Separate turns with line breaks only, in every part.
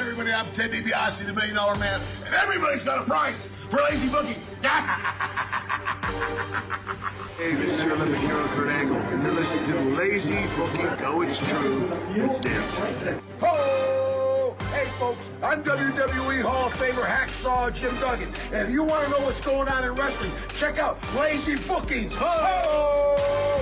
everybody? I'm Ted DiBiase, the $1 Million Man, and everybody's got a price for lazy booking. Hey, this is your Olympic hero, Kurt Angle, and you're listening to the Lazy Booking. No, it's true. It's damn true. Ho! Hey, folks, I'm WWE Hall of Famer Hacksaw Jim Duggan, and if you want to know what's going on in wrestling, check out Lazy Bookings. Ho!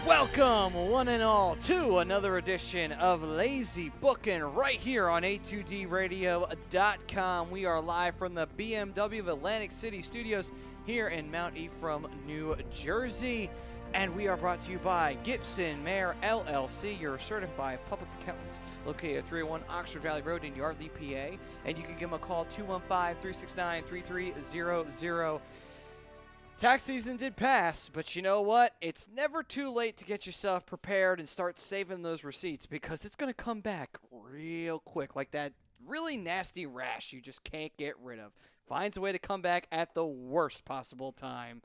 Welcome, one and all, to another edition of Lazy Booking right here on A2DRadio.com. We are live from the BMW of Atlantic City Studios here in Mount Ephraim, New Jersey. And we are brought to you by Gibson Mayer LLC, your certified public accountants, located at 301 Oxford Valley Road in Yardley, PA. And you can give them a call, 215-369-3300. Tax season did pass, but you know what? It's never too late to get yourself prepared and start saving those receipts, because it's going to come back real quick, like that really nasty rash you just can't get rid of. Finds a way to come back at the worst possible time.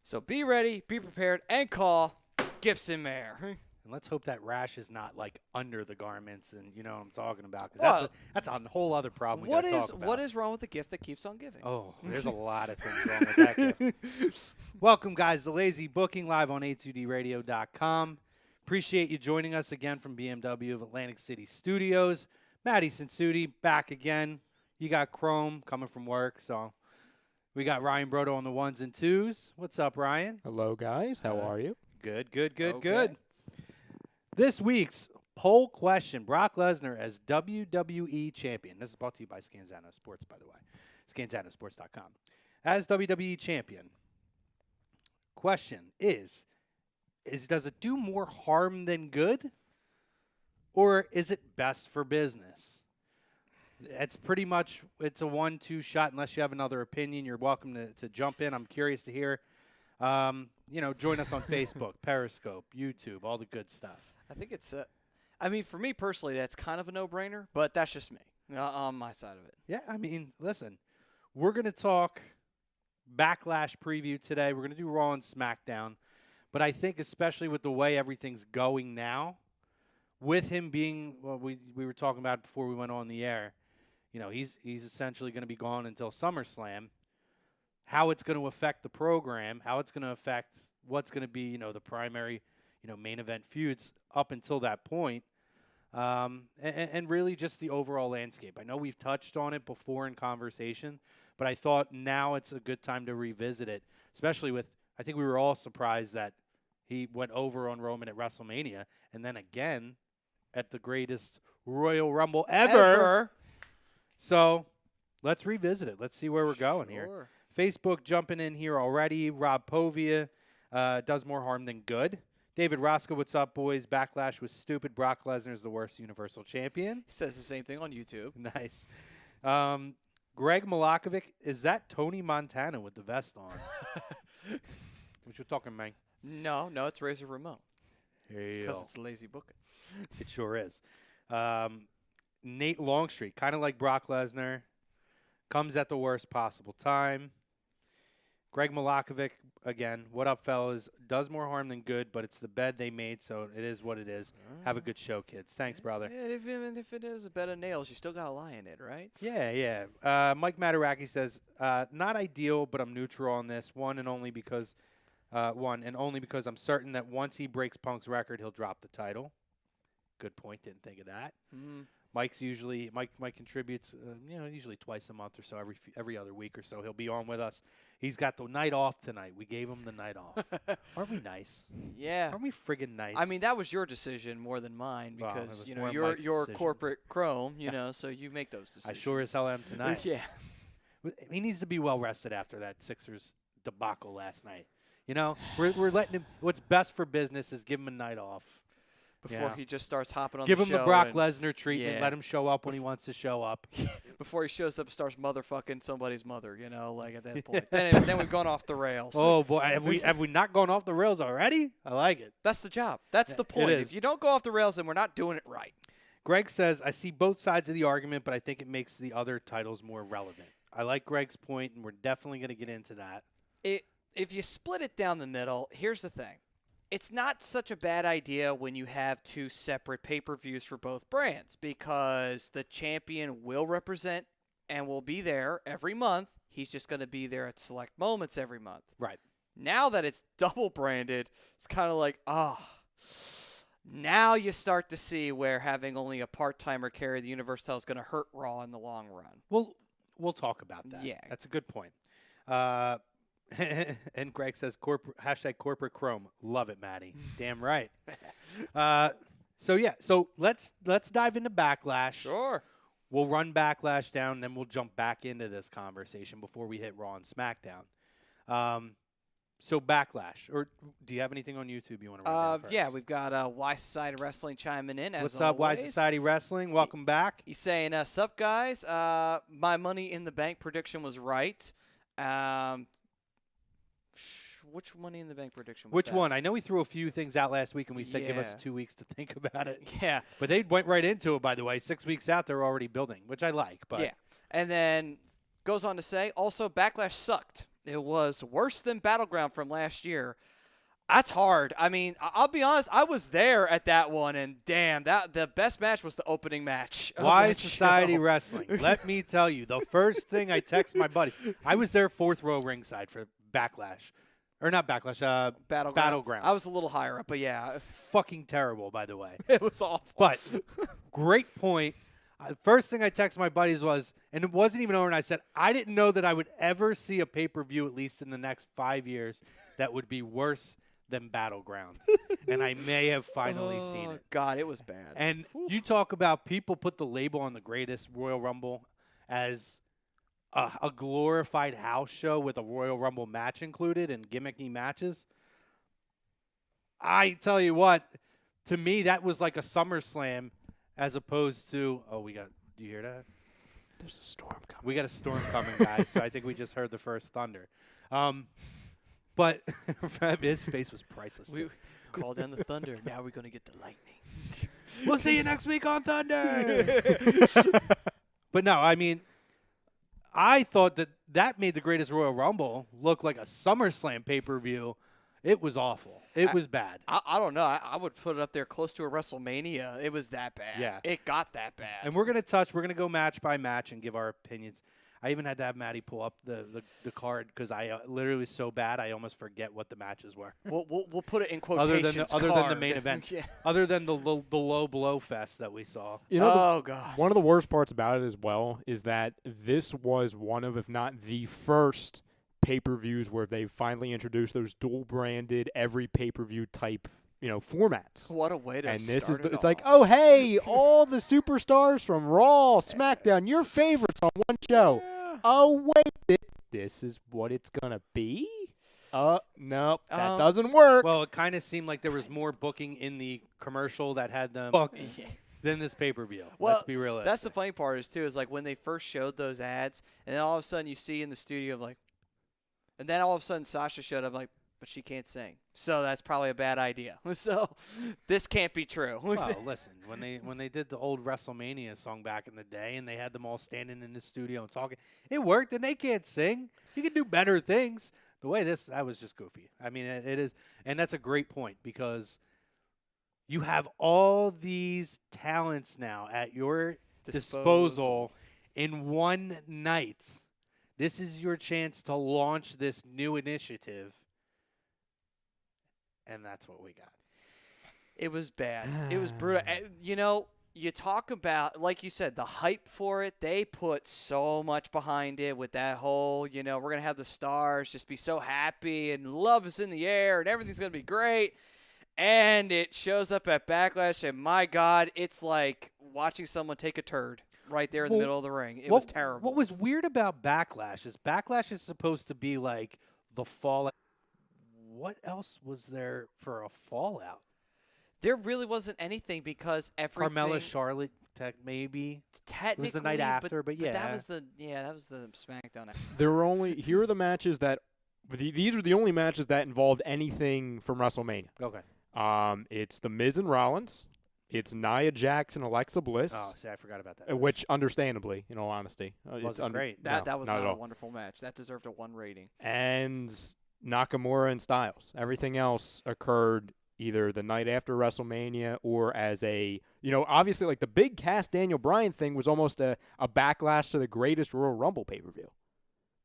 So be ready, be prepared, and call Gibson Mayer.
And let's hope that rash is not like under the garments, and you know what I'm talking about, because that's a whole other problem we got to talk about.
What is wrong with the gift that keeps on giving?
Oh, there's a lot of things wrong with that gift. Welcome, guys, to Lazy Booking live on A2DRadio.com. Appreciate you joining us again from BMW of Atlantic City Studios. Matty Sinsuti back again. You got Chrome coming from work, so we got Ryan Brodo on the ones and twos. What's up, Ryan?
Hello, guys. How are you?
Good. This week's poll question, Brock Lesnar as WWE Champion. This is brought to you by Scanzano Sports, by the way. Scanzanosports.com. As WWE Champion, question is does it do more harm than good? Or is it best for business? It's pretty much, it's a 1-2 shot. Unless you have another opinion, you're welcome to jump in. I'm curious to hear. Join us on Facebook, Periscope, YouTube, all the good stuff.
I think it's, for me personally, that's kind of a no-brainer, but that's just me on my side of it.
Yeah, listen, we're going to talk Backlash preview today. We're going to do Raw and SmackDown. But I think especially with the way everything's going now, with him being, we were talking about before we went on the air, he's essentially going to be gone until SummerSlam. How it's going to affect the program, how it's going to affect what's going to be, the primary, main event feuds up until that point, and really just the overall landscape. I know we've touched on it before in conversation, but I thought now it's a good time to revisit it, especially with, I think we were all surprised that he went over on Roman at WrestleMania, and then again at the greatest Royal Rumble ever. So let's revisit it. Let's see where we're going here. Facebook jumping in here already. Rob Povia does more harm than good. David Roscoe, what's up, boys? Backlash was stupid. Brock Lesnar is the worst Universal Champion.
He says the same thing on YouTube.
Nice. Greg Malakovic, is that Tony Montana with the vest on? What you talking, man?
No, it's Razor Ramon. Because it's lazy booking.
It sure is. Nate Longstreet, kind of like Brock Lesnar, comes at the worst possible time. Greg Malakovic, again, what up, fellas? Does more harm than good, but it's the bed they made, so it is what it is. Have a good show, kids. Thanks, brother.
Yeah, even if it is a bed of nails, you still got to lie in it, right?
Yeah. Mike Mataraki says, not ideal, but I'm neutral on this. One and only because I'm certain that once he breaks Punk's record, he'll drop the title. Good point. Didn't think of that.
Mm-hmm.
Mike contributes, usually twice a month or so, every other week or so. He'll be on with us. He's got the night off tonight. We gave him the night off. Aren't we nice?
Yeah.
Aren't we friggin' nice?
That was your decision more than mine because
Mike's
you're
decision.
Corporate Chrome, so you make those decisions.
I sure as hell am tonight.
Yeah.
He needs to be well rested after that Sixers debacle last night. We're letting him. What's best for business is give him a night off.
Before he just starts hopping on
Give
the
him
show.
the Brock Lesnar treatment.
Yeah.
Let him show up when he wants to show up.
Before he shows up and starts motherfucking somebody's mother, at that point. then we've gone off the rails.
Oh, boy. Have we not gone off the rails already? I like it.
That's the job. That's the point.
It is.
If you don't go off the rails, then we're not doing it right.
Greg says, I see both sides of the argument, but I think it makes the other titles more relevant. I like Greg's point, and we're definitely going to get into that.
If you split it down the middle, here's the thing. it's not such a bad idea when you have two separate pay-per-views for both brands because the champion will represent and will be there every month. He's just going to be there at select moments every month.
Right.
Now that it's double branded, it's kind of like, now you start to see where having only a part-timer carry the Universal is going to hurt Raw in the long run.
Well, we'll talk about that.
Yeah.
That's a good point. And Greg says, hashtag corporate chrome. Love it, Maddie. Damn right. So let's dive into Backlash.
Sure.
We'll run Backlash down, then we'll jump back into this conversation before we hit Raw and SmackDown. So Backlash, or do you have anything on YouTube you want to run down first?
Yeah, we've got Y Society Wrestling chiming in.
What's up, Y Society Wrestling? Welcome back.
He's saying, sup, guys. My Money in the Bank prediction was right. Which Money in the Bank prediction was
Which
that?
one? I know we threw a few things out last week, and we said give us
Yeah.
2 weeks to think about it.
Yeah.
But they went right into it, by the way. 6 weeks out, they're already building, which I like. But
Yeah. And then goes on to say, also, Backlash sucked. It was worse than Battleground from last year. That's hard. I mean, I'll be honest. I was there at that one, and damn, the best match was the opening match.
Y Society Wrestling. Let me tell you, the first thing I text my buddies, I was there 4th row ringside for Backlash. Or not Backlash, Battleground.
I was a little higher up, but yeah.
Fucking terrible, by the way.
It was awful.
But great point. First thing I texted my buddies was, and it wasn't even over, and I said, I didn't know that I would ever see a pay-per-view, at least in the next 5 years, that would be worse than Battleground. And I may have finally seen it.
God, it was bad.
And you talk about people put the label on the greatest Royal Rumble as a glorified house show with a Royal Rumble match included and gimmicky matches. I tell you what, to me, that was like a SummerSlam as opposed to, do you hear that?
There's a storm coming.
We got a storm coming, guys, so I think we just heard the first thunder. But his face was priceless.
We called down the thunder. Now we're going to get the lightning.
We'll see you next week on Thunder. But no, I mean, I thought that made the greatest Royal Rumble look like a SummerSlam pay-per-view. It was awful. It was bad.
I don't know. I would put it up there close to a WrestleMania. It was that bad.
Yeah.
It got that bad.
And we're going to go match by match and give our opinions. I even had to have Maddie pull up the card because I literally was so bad I almost forget what the matches were.
We'll put it in quotations.
Other than the main event.
Yeah.
Other than the low blow fest that we saw.
You know,
oh, God.
One of the worst parts about it as well is that this was one of, if not the first pay-per-views where they finally introduced those dual-branded, every pay-per-view type, formats.
What a way to
And this is
start it
it's like,
off.
oh, hey, all the superstars from Raw, SmackDown, your favorites on one show.
Yeah.
Oh, wait, this is what it's going to be? Nope, that doesn't work.
Well, it kind of seemed like there was more booking in the commercial that had them booked than this pay-per-view.
Well,
let's be realistic.
That's the funny part is like when they first showed those ads, and then all of a sudden you see in the studio like, and then all of a sudden Sasha showed up like, but she can't sing, so that's probably a bad idea. So this can't be true.
Well, listen, when they did the old WrestleMania song back in the day, and they had them all standing in the studio and talking, it worked, and they can't sing. You can do better things. The way that was just goofy. I mean, it is, and that's a great point because you have all these talents now at your disposal in one night. This is your chance to launch this new initiative. And that's what we got.
It was bad. It was brutal. You talk about, like you said, the hype for it. They put so much behind it with that whole, we're going to have the stars just be so happy and love is in the air and everything's going to be great. And it shows up at Backlash, and my God, it's like watching someone take a turd right there in the middle of the ring. It was terrible.
What was weird about Backlash is supposed to be like the fallout. What else was there for a fallout?
There really wasn't anything because everything.
Carmella, Charlotte, maybe.
Technically,
it was the night after, but yeah.
that was the SmackDown.
Here are the matches that these are the only matches that involved anything from WrestleMania.
Okay.
It's The Miz and Rollins. It's Nia Jax and Alexa Bliss.
Oh, see, I forgot about that.
Which, understandably, in all honesty,
wasn't great.
That was
not
not
at
a
all.
wonderful match. That deserved a 1 rating.
And Nakamura and Styles. Everything else occurred either the night after WrestleMania or as a, obviously like the big cast Daniel Bryan thing was almost a backlash to the greatest Royal Rumble pay-per-view.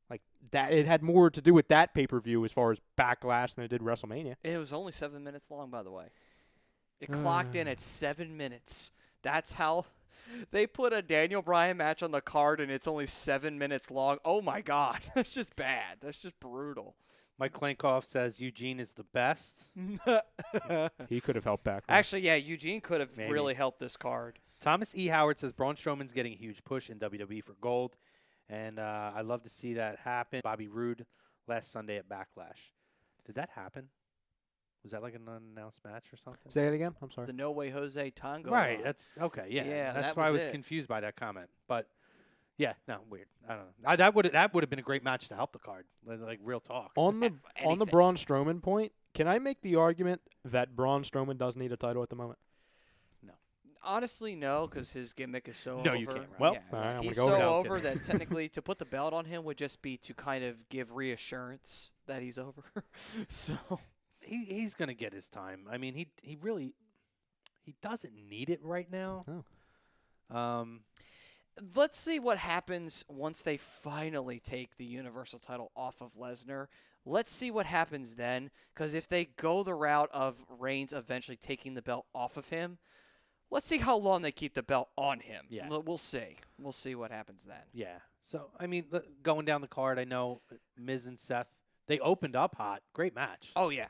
Like that, it had more to do with that pay-per-view as far as backlash than it did WrestleMania.
It was only 7 minutes long, by the way. It clocked in at 7 minutes. That's how they put a Daniel Bryan match on the card, and it's only 7 minutes long. Oh, my God. That's just bad. That's just brutal.
Mike Klenkoff says Eugene is the best.
He could have helped back.
Actually, yeah, Eugene could have
Maybe.
really helped this card.
Thomas E. Howard says Braun Strowman's getting a huge push in WWE for gold, and I'd love to see that happen. Bobby Roode last Sunday at Backlash. Did that happen? Was that like an unannounced match or something?
Say it again. I'm sorry.
The No Way Jose Tango.
Right.
line.
That's okay. Yeah.
Yeah,
That's
that
why I
was
was
it.
confused by that comment. But yeah, no, weird. I don't know. That would have been a great match to help the card. Like real talk.
On the
Anything.
Braun Strowman point, can I make the argument that Braun Strowman doesn't need a title at the moment?
Honestly, no, because his gimmick is so
No,
over.
you can't, right?
Well,
Yeah,
all right, I'm
he's
gonna go
so
with
that.
over that technically to put the belt on him would just be to kind of give reassurance that he's over. So
He's gonna get his time. I mean, he really doesn't need it right now.
Oh.
let's see what happens once they finally take the Universal title off of Lesnar. Let's see what happens then, because if they go the route of Reigns eventually taking the belt off of him, let's see how long they keep the belt on him.
Yeah.
We'll see. We'll see what happens then.
Yeah. So, I mean, going down the card, I know Miz and Seth, they opened up hot. Great match.
Oh, yeah.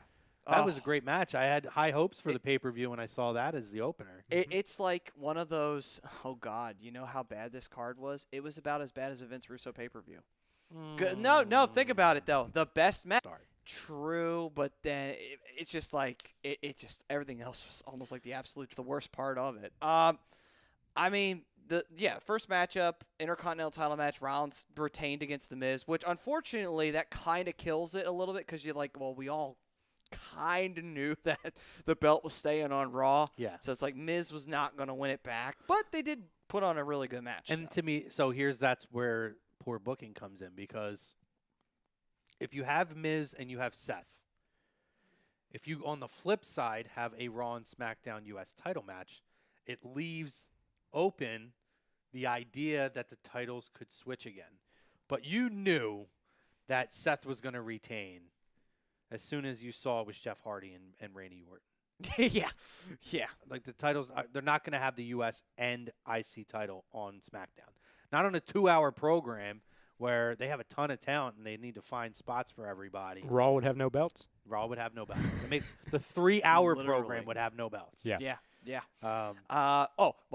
That was a great match. I had high hopes for the pay-per-view when I saw that as the opener.
It's like one of those, oh, God, you know how bad this card was? It was about as bad as a Vince Russo pay-per-view. No, think about it, though. The best match. True, but then it's just like, it just, everything else was almost like the worst part of it. I mean, first matchup, Intercontinental title match, Rollins retained against The Miz, which unfortunately that kind of kills it a little bit because you're like, well, we all kind of knew that the belt was staying on Raw.
Yeah.
So it's like Miz was not going to win it back, but they did put on a really good match.
And to me, so that's where poor booking comes in, because if you have Miz and you have Seth, if you on the flip side have a Raw and SmackDown U.S. title match, it leaves open the idea that the titles could switch again. But you knew that Seth was going to retain as soon as you saw it was Jeff Hardy and Randy Orton.
Yeah.
Like the titles, they're not going to have the U.S. and IC title on SmackDown. Not on a 2-hour program where they have a ton of talent and they need to find spots for everybody.
Raw would have no belts.
Raw would have no belts. It makes the 3-hour
Literally.
program would have no belts.
Yeah.
Yeah.
Um,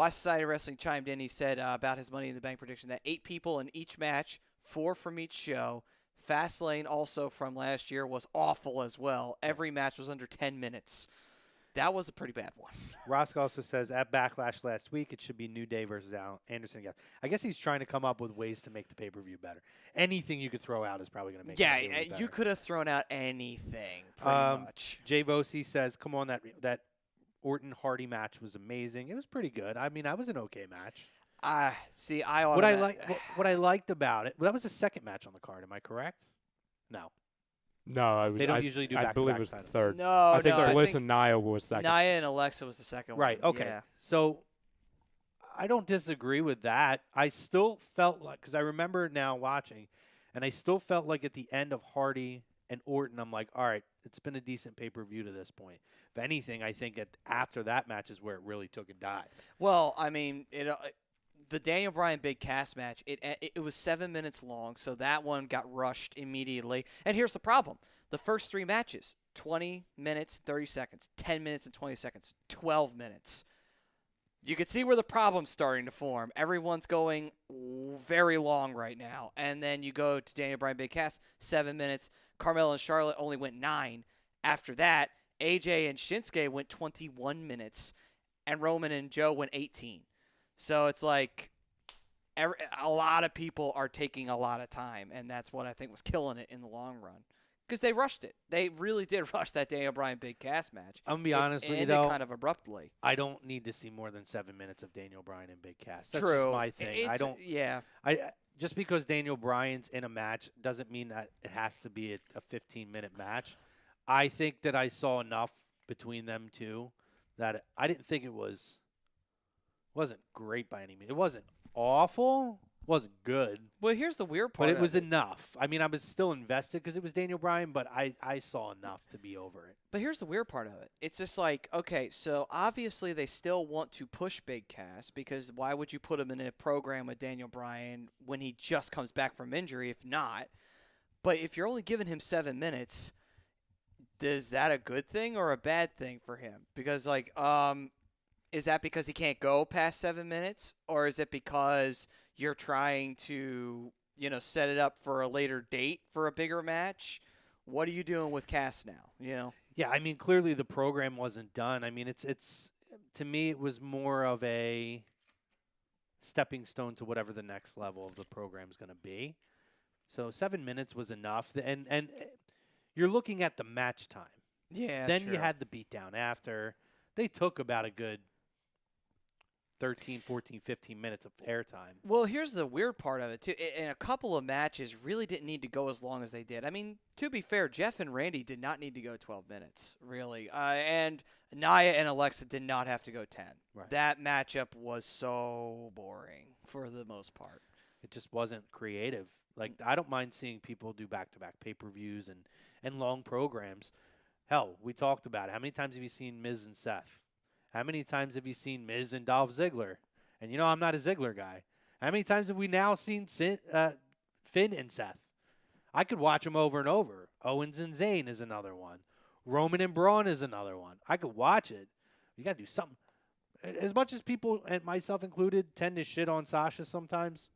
Society of Wrestling chimed in. He said about his Money in the Bank prediction that 8 people in each match, 4 from each show. Fastlane also from last year was awful as well. Every match was under 10 minutes. That was a pretty bad one.
Rosk also says at Backlash last week, it should be New Day versus Anderson. I guess he's trying to come up with ways to make the pay-per-view better. Anything you could throw out is probably going to make
Yeah,
it really better.
you could have thrown out anything, pretty much.
Jay Vosi says, come on, that Orton-Hardy match was amazing. It was pretty good. I mean, that was an okay match. What I liked about it, well, that was the second match on the card. Am I correct? No.
No,
They don't usually do
I
back-to-back
believe it was the
titles.
third.
No,
I think
no,
Bliss and Nia was second.
Nia and Alexa was the second one.
Right. Okay.
Yeah.
So I don't disagree with that. I still felt like, because I remember now watching, and I still felt like at the end of Hardy and Orton, I'm like, all right, it's been a decent pay-per-view to this point. If anything, I think after that match is where it really took a dive.
Well, I mean, the Daniel Bryan Big Cass match, it was 7 minutes long, so that one got rushed immediately. And here's the problem. The first 3 matches, 20 minutes, 30 seconds, 10 minutes and 20 seconds, 12 minutes. You can see where the problem's starting to form. Everyone's going very long right now. And then you go to Daniel Bryan Big Cass, 7 minutes. Carmella and Charlotte only went 9. After that, AJ and Shinsuke went 21 minutes, and Roman and Joe went 18. So it's like a lot of people are taking a lot of time, and that's what I think was killing it in the long run. Because they rushed it. They really did rush that Daniel Bryan Big Cass match.
I'm going to be honest with you,
ended
though.
kind of abruptly.
I don't need to see more than 7 minutes of Daniel Bryan and Big Cass. That's
True.
just my thing.
Yeah.
just because Daniel Bryan's in a match doesn't mean that it has to be a 15-minute match. I think that I saw enough between them two that I didn't think it wasn't great by any means. It wasn't awful. Wasn't good.
Well, here's the weird part.
But it was
of
enough. I mean, I was still invested because it was Daniel Bryan, but I saw enough to be over it.
But here's the weird part of it. It's just like, okay, so obviously they still want to push Big Cass because why would you put him in a program with Daniel Bryan when he just comes back from injury, if not? But if you're only giving him 7 minutes, is that a good thing or a bad thing for him? Because, like, is that because he can't go past 7 minutes? Or is it because you're trying to, set it up for a later date for a bigger match? What are you doing with Cass now,
Yeah, I mean, clearly the program wasn't done. I mean, it's to me, it was more of a stepping stone to whatever the next level of the program is going to be. So 7 minutes was enough. And you're looking at the match time.
Yeah,
Then
true.
you had the beatdown after. They took about a good 13, 14, 15 minutes of airtime.
Well, here's the weird part of it, too. And a couple of matches really didn't need to go as long as they did. I mean, to be fair, Jeff and Randy did not need to go 12 minutes, really. And Nia and Alexa did not have to go 10.
Right.
That matchup was so boring for the most part.
It just wasn't creative. Like, I don't mind seeing people do back-to-back pay-per-views and long programs. Hell, we talked about it. How many times have you seen Miz and Seth? How many times have you seen Miz and Dolph Ziggler? And I'm not a Ziggler guy. How many times have we now seen Finn and Seth? I could watch them over and over. Owens and Zayn is another one. Roman and Braun is another one. I could watch it. You got to do something. As much as people, and myself included, tend to shit on Sasha sometimes,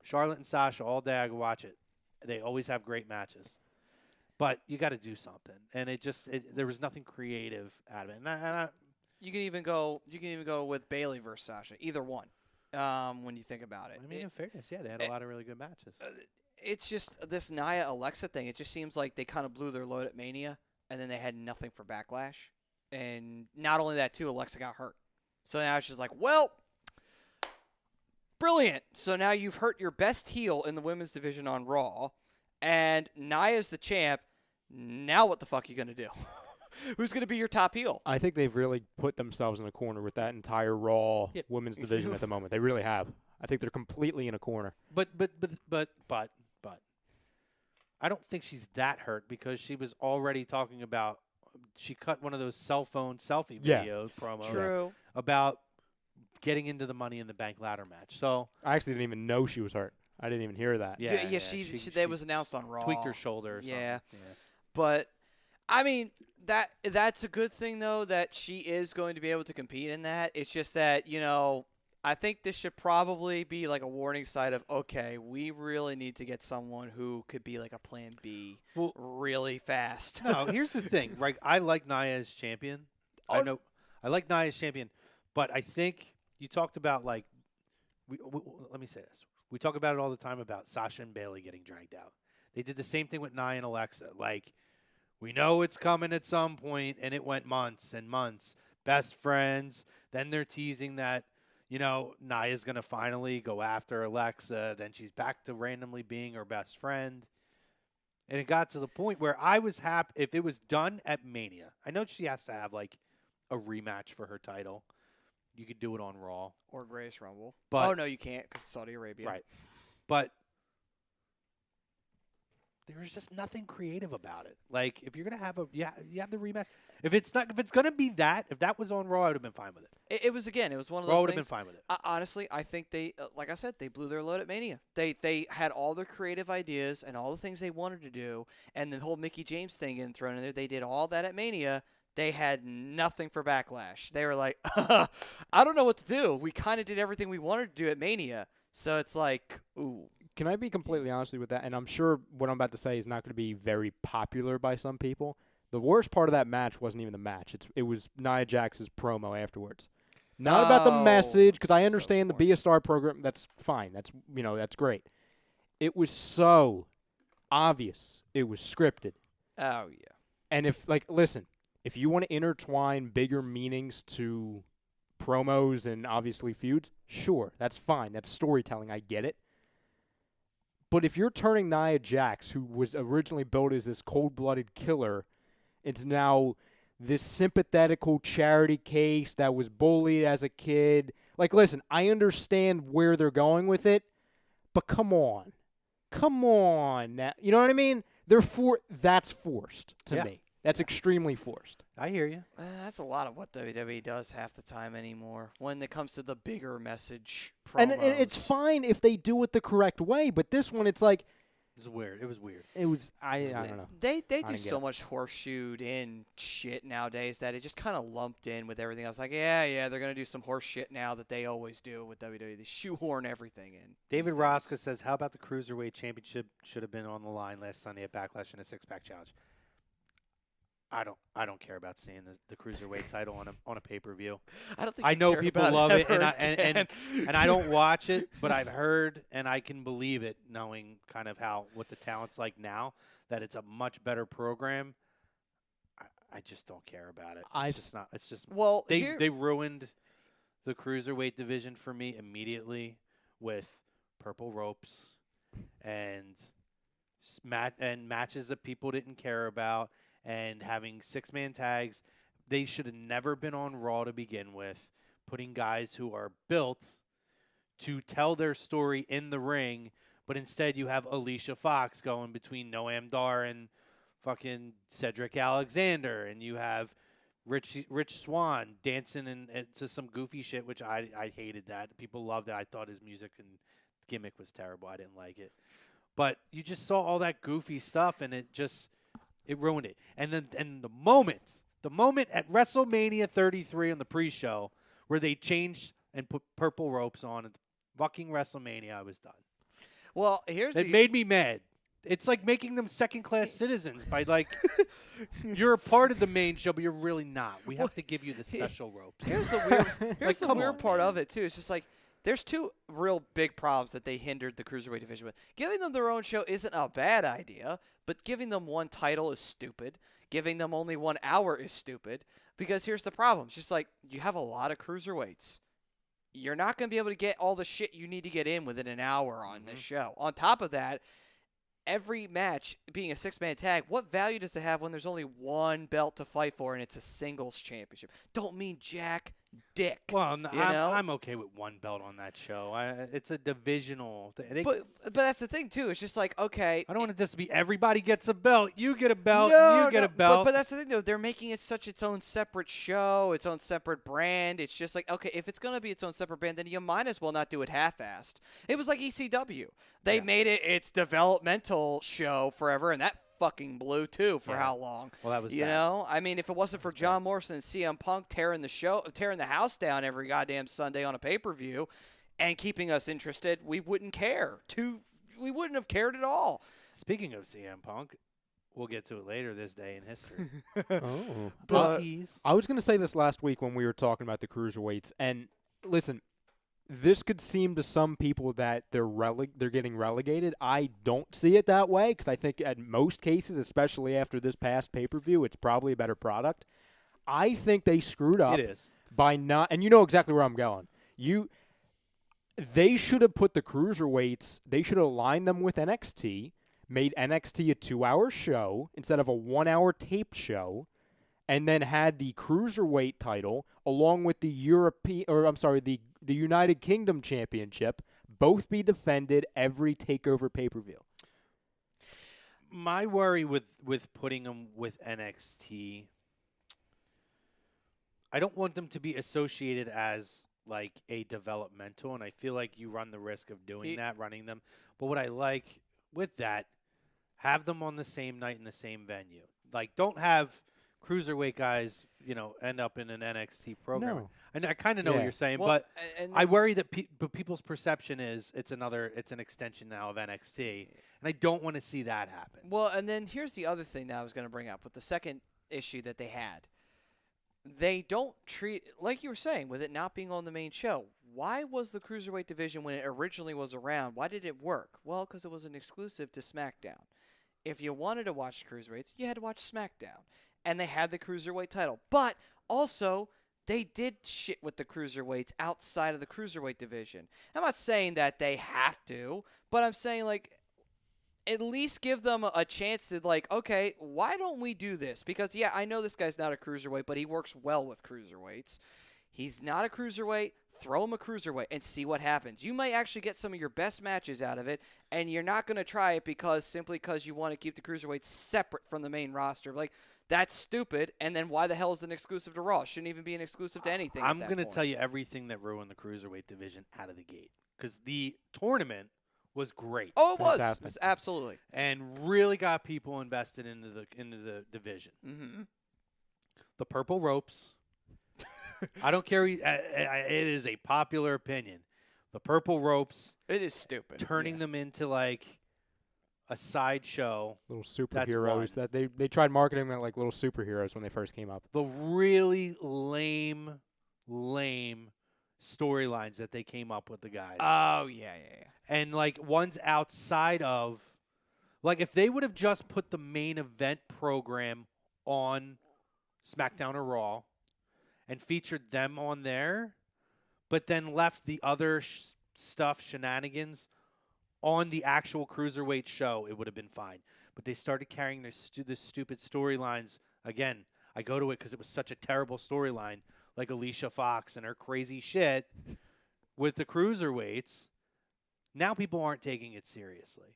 Charlotte and Sasha, all day I could watch it. They always have great matches. But you got to do something. And there was nothing creative out of it.
You can even go with Bayley versus Sasha, either one. When you think about it.
I mean, in fairness, yeah, they had a lot of really good matches.
It's just this Nia Alexa thing. It just seems like they kind of blew their load at Mania, and then they had nothing for Backlash. And not only that, too, Alexa got hurt. So now it's just like, well, brilliant. So now you've hurt your best heel in the women's division on Raw, and Nia's the champ. Now what the fuck are you going to do? Who's going to be your top heel?
I think they've really put themselves in a corner with that entire Raw women's division at the moment. They really have. I think they're completely in a corner.
But I don't think she's that hurt because she was already talking about she cut one of those cell phone selfie videos promos
True.
about getting into the Money in the Bank ladder match. So
I actually didn't even know she was hurt. I didn't even hear that.
Yeah, she that was announced on Raw.
Tweaked her shoulder or something.
Yeah. But I mean, that's a good thing, though, that she is going to be able to compete in that. It's just that, I think this should probably be like a warning sign of, okay, we really need to get someone who could be like a plan B really fast.
No, here's the thing, right? I like Nia as champion. I like Nia as champion, but I think you talked about, like, let me say this. We talk about it all the time about Sasha and Bayley getting dragged out. They did the same thing with Nia and Alexa. Like, we know it's coming at some point, and it went months and months. Best friends. Then they're teasing that, Nia's going to finally go after Alexa. Then she's back to randomly being her best friend. And it got to the point where I was happy if it was done at Mania. I know she has to have, like, a rematch for her title. You could do it on Raw.
Or Grace Rumble.
But,
no, you can't because Saudi Arabia.
Right. But there was just nothing creative about it. Like, if you're gonna have you have the rematch. If it's gonna be that, if that was on Raw, I would have been fine with it.
It was one of those
Raw
things.
would have been fine with it.
Honestly, I think they, like I said, they blew their load at Mania. They had all their creative ideas and all the things they wanted to do, and the whole Mickey James thing getting thrown in there. They did all that at Mania. They had nothing for Backlash. They were like, I don't know what to do. We kind of did everything we wanted to do at Mania. So it's like, ooh.
Can I be completely honest with that? And I'm sure what I'm about to say is not going to be very popular by some people. The worst part of that match wasn't even the match. It was Nia Jax's promo afterwards. Not about the message, because I understand the Be a Star program. That's fine. That's great. It was so obvious. It was scripted.
Oh, yeah.
And listen, if you want to intertwine bigger meanings to promos and obviously feuds, sure, that's fine. That's storytelling. I get it. But if you're turning Nia Jax, who was originally built as this cold-blooded killer, into now this sympathetical charity case that was bullied as a kid. Like, listen, I understand where they're going with it, but come on. Come on. Now, you know what I mean? That's forced to me. That's extremely forced.
I hear you.
That's a lot of what WWE does half the time anymore when it comes to the bigger message promos.
And it's fine if they do it the correct way, but this one, it's like,
It was weird. It was weird.
I don't know.
They do
get
so
it.
much horseshoed in shit nowadays that it just kind of lumped in with everything else. Like, yeah, they're going to do some horse shit now that they always do with WWE. They shoehorn everything in.
David
these days.
Rosca says, how about the Cruiserweight Championship should have been on the line last Sunday at Backlash in a six-pack challenge? I don't care about seeing the Cruiserweight title on a pay-per-view.
I don't think
I
you
know
care
people
about
love it,
ever
and
again.
I don't watch it, but I've heard and I can believe it, knowing kind of what the talent's like now, that it's a much better program. I just don't care about it. It's just not. It's just
Well,
they ruined the Cruiserweight division for me immediately with purple ropes and matches that people didn't care about. And having six-man tags, they should have never been on Raw to begin with, putting guys who are built to tell their story in the ring, but instead you have Alicia Fox going between Noam Dar and fucking Cedric Alexander, and you have Rich Swann dancing to some goofy shit, which I hated that. People loved it. I thought his music and gimmick was terrible. I didn't like it. But you just saw all that goofy stuff, and it ruined it. And then the moment at WrestleMania 33 on the pre-show where they changed and put purple ropes on at fucking WrestleMania, I was done.
Well,
It made me mad. It's like making them second-class citizens by, like, you're a part of the main show, but you're really not. We have to give you the special ropes.
Here's the weird,
come on,
part
man.
of it, too. It's just like, there's two real big problems that they hindered the Cruiserweight division with. Giving them their own show isn't a bad idea, but giving them one title is stupid. Giving them only 1 hour is stupid. Because here's the problem. It's just like, you have a lot of Cruiserweights. You're not going to be able to get all the shit you need to get in within an hour on this show. On top of that, every match being a six-man tag, what value does it have when there's only one belt to fight for and it's a singles championship? Don't mean jack dick.
Well,
I'm
okay with one belt on that show. It's a divisional thing.
But that's the thing, too. It's just like, okay.
I don't want this to be everybody gets a belt. You get a belt.
No,
you get a belt.
But that's the thing, though. They're making it its own separate show, its own separate brand. It's just like, okay, if it's going to be its own separate brand, then you might as well not do it half-assed. It was like ECW. They made it its developmental show forever, and that fucking blew, too, for how long?
Well, that was
You
bad.
know? I mean, if it wasn't for John Morrison and CM Punk tearing the house down every goddamn Sunday on a pay-per-view and keeping us interested, we wouldn't care. We wouldn't have cared at all.
Speaking of CM Punk, we'll get to it later this day in history.
Oh.
But-
I was going to say this last week when we were talking about the Cruiserweights, and listen, this could seem to some people that they're getting relegated. I don't see it that way because I think at most cases, especially after this past pay-per-view, it's probably a better product. I think they screwed up.
It is.
By not, and you know exactly where I'm going. They should have put the Cruiserweights, they should have aligned them with NXT, made NXT a 2-hour show instead of a 1-hour tape show, and then had the Cruiserweight title along with the the United Kingdom Championship both be defended every TakeOver pay-per-view.
My worry with putting them with NXT, I don't want them to be associated as like a developmental, and I feel like you run the risk of doing that, running them. But what I like with that, have them on the same night in the same venue. Like, don't have Cruiserweight guys, end up in an NXT program.
No.
And I kind of know what you're saying,
Well,
but
and
I worry that people's perception is it's an extension now of NXT, and I don't want to see that happen.
Well, and then here's the other thing that I was going to bring up with the second issue that they had. They don't treat, like you were saying, with it not being on the main show. Why was the Cruiserweight division, when it originally was around, why did it work? Well, because it was an exclusive to SmackDown. If you wanted to watch Cruiserweights, you had to watch SmackDown. And they had the Cruiserweight title. But also, they did shit with the Cruiserweights outside of the Cruiserweight division. I'm not saying that they have to, but I'm saying, like, at least give them a chance to, like, okay, why don't we do this? Because, yeah, I know this guy's not a cruiserweight, but he works well with cruiserweights. He's not a cruiserweight. Throw him a cruiserweight and see what happens. You might actually get some of your best matches out of it, and you're not going to try it simply because you want to keep the cruiserweights separate from the main roster. Like, that's stupid, and then why the hell is it an exclusive to Raw? It shouldn't even be an exclusive to anything.
I'm going to tell you everything that ruined the cruiserweight division out of the gate, because the tournament was great.
Oh, it was.
Fantastic.
It was absolutely.
And really got people invested into the division.
Mm-hmm.
The purple ropes. I don't care. It is a popular opinion. The purple ropes.
It is stupid.
Turning them into like a sideshow.
Little superheroes that they tried marketing them like little superheroes when they first came up.
The really lame storylines that they came up with, the guys.
Oh, yeah.
And like ones outside of, like if they would have just put the main event program on SmackDown or Raw and featured them on there, but then left the other shenanigans on the actual cruiserweight show, it would have been fine. But they started carrying their stupid storylines. Again, I go to it because it was such a terrible storyline, like Alicia Fox and her crazy shit with the cruiserweights. Now people aren't taking it seriously.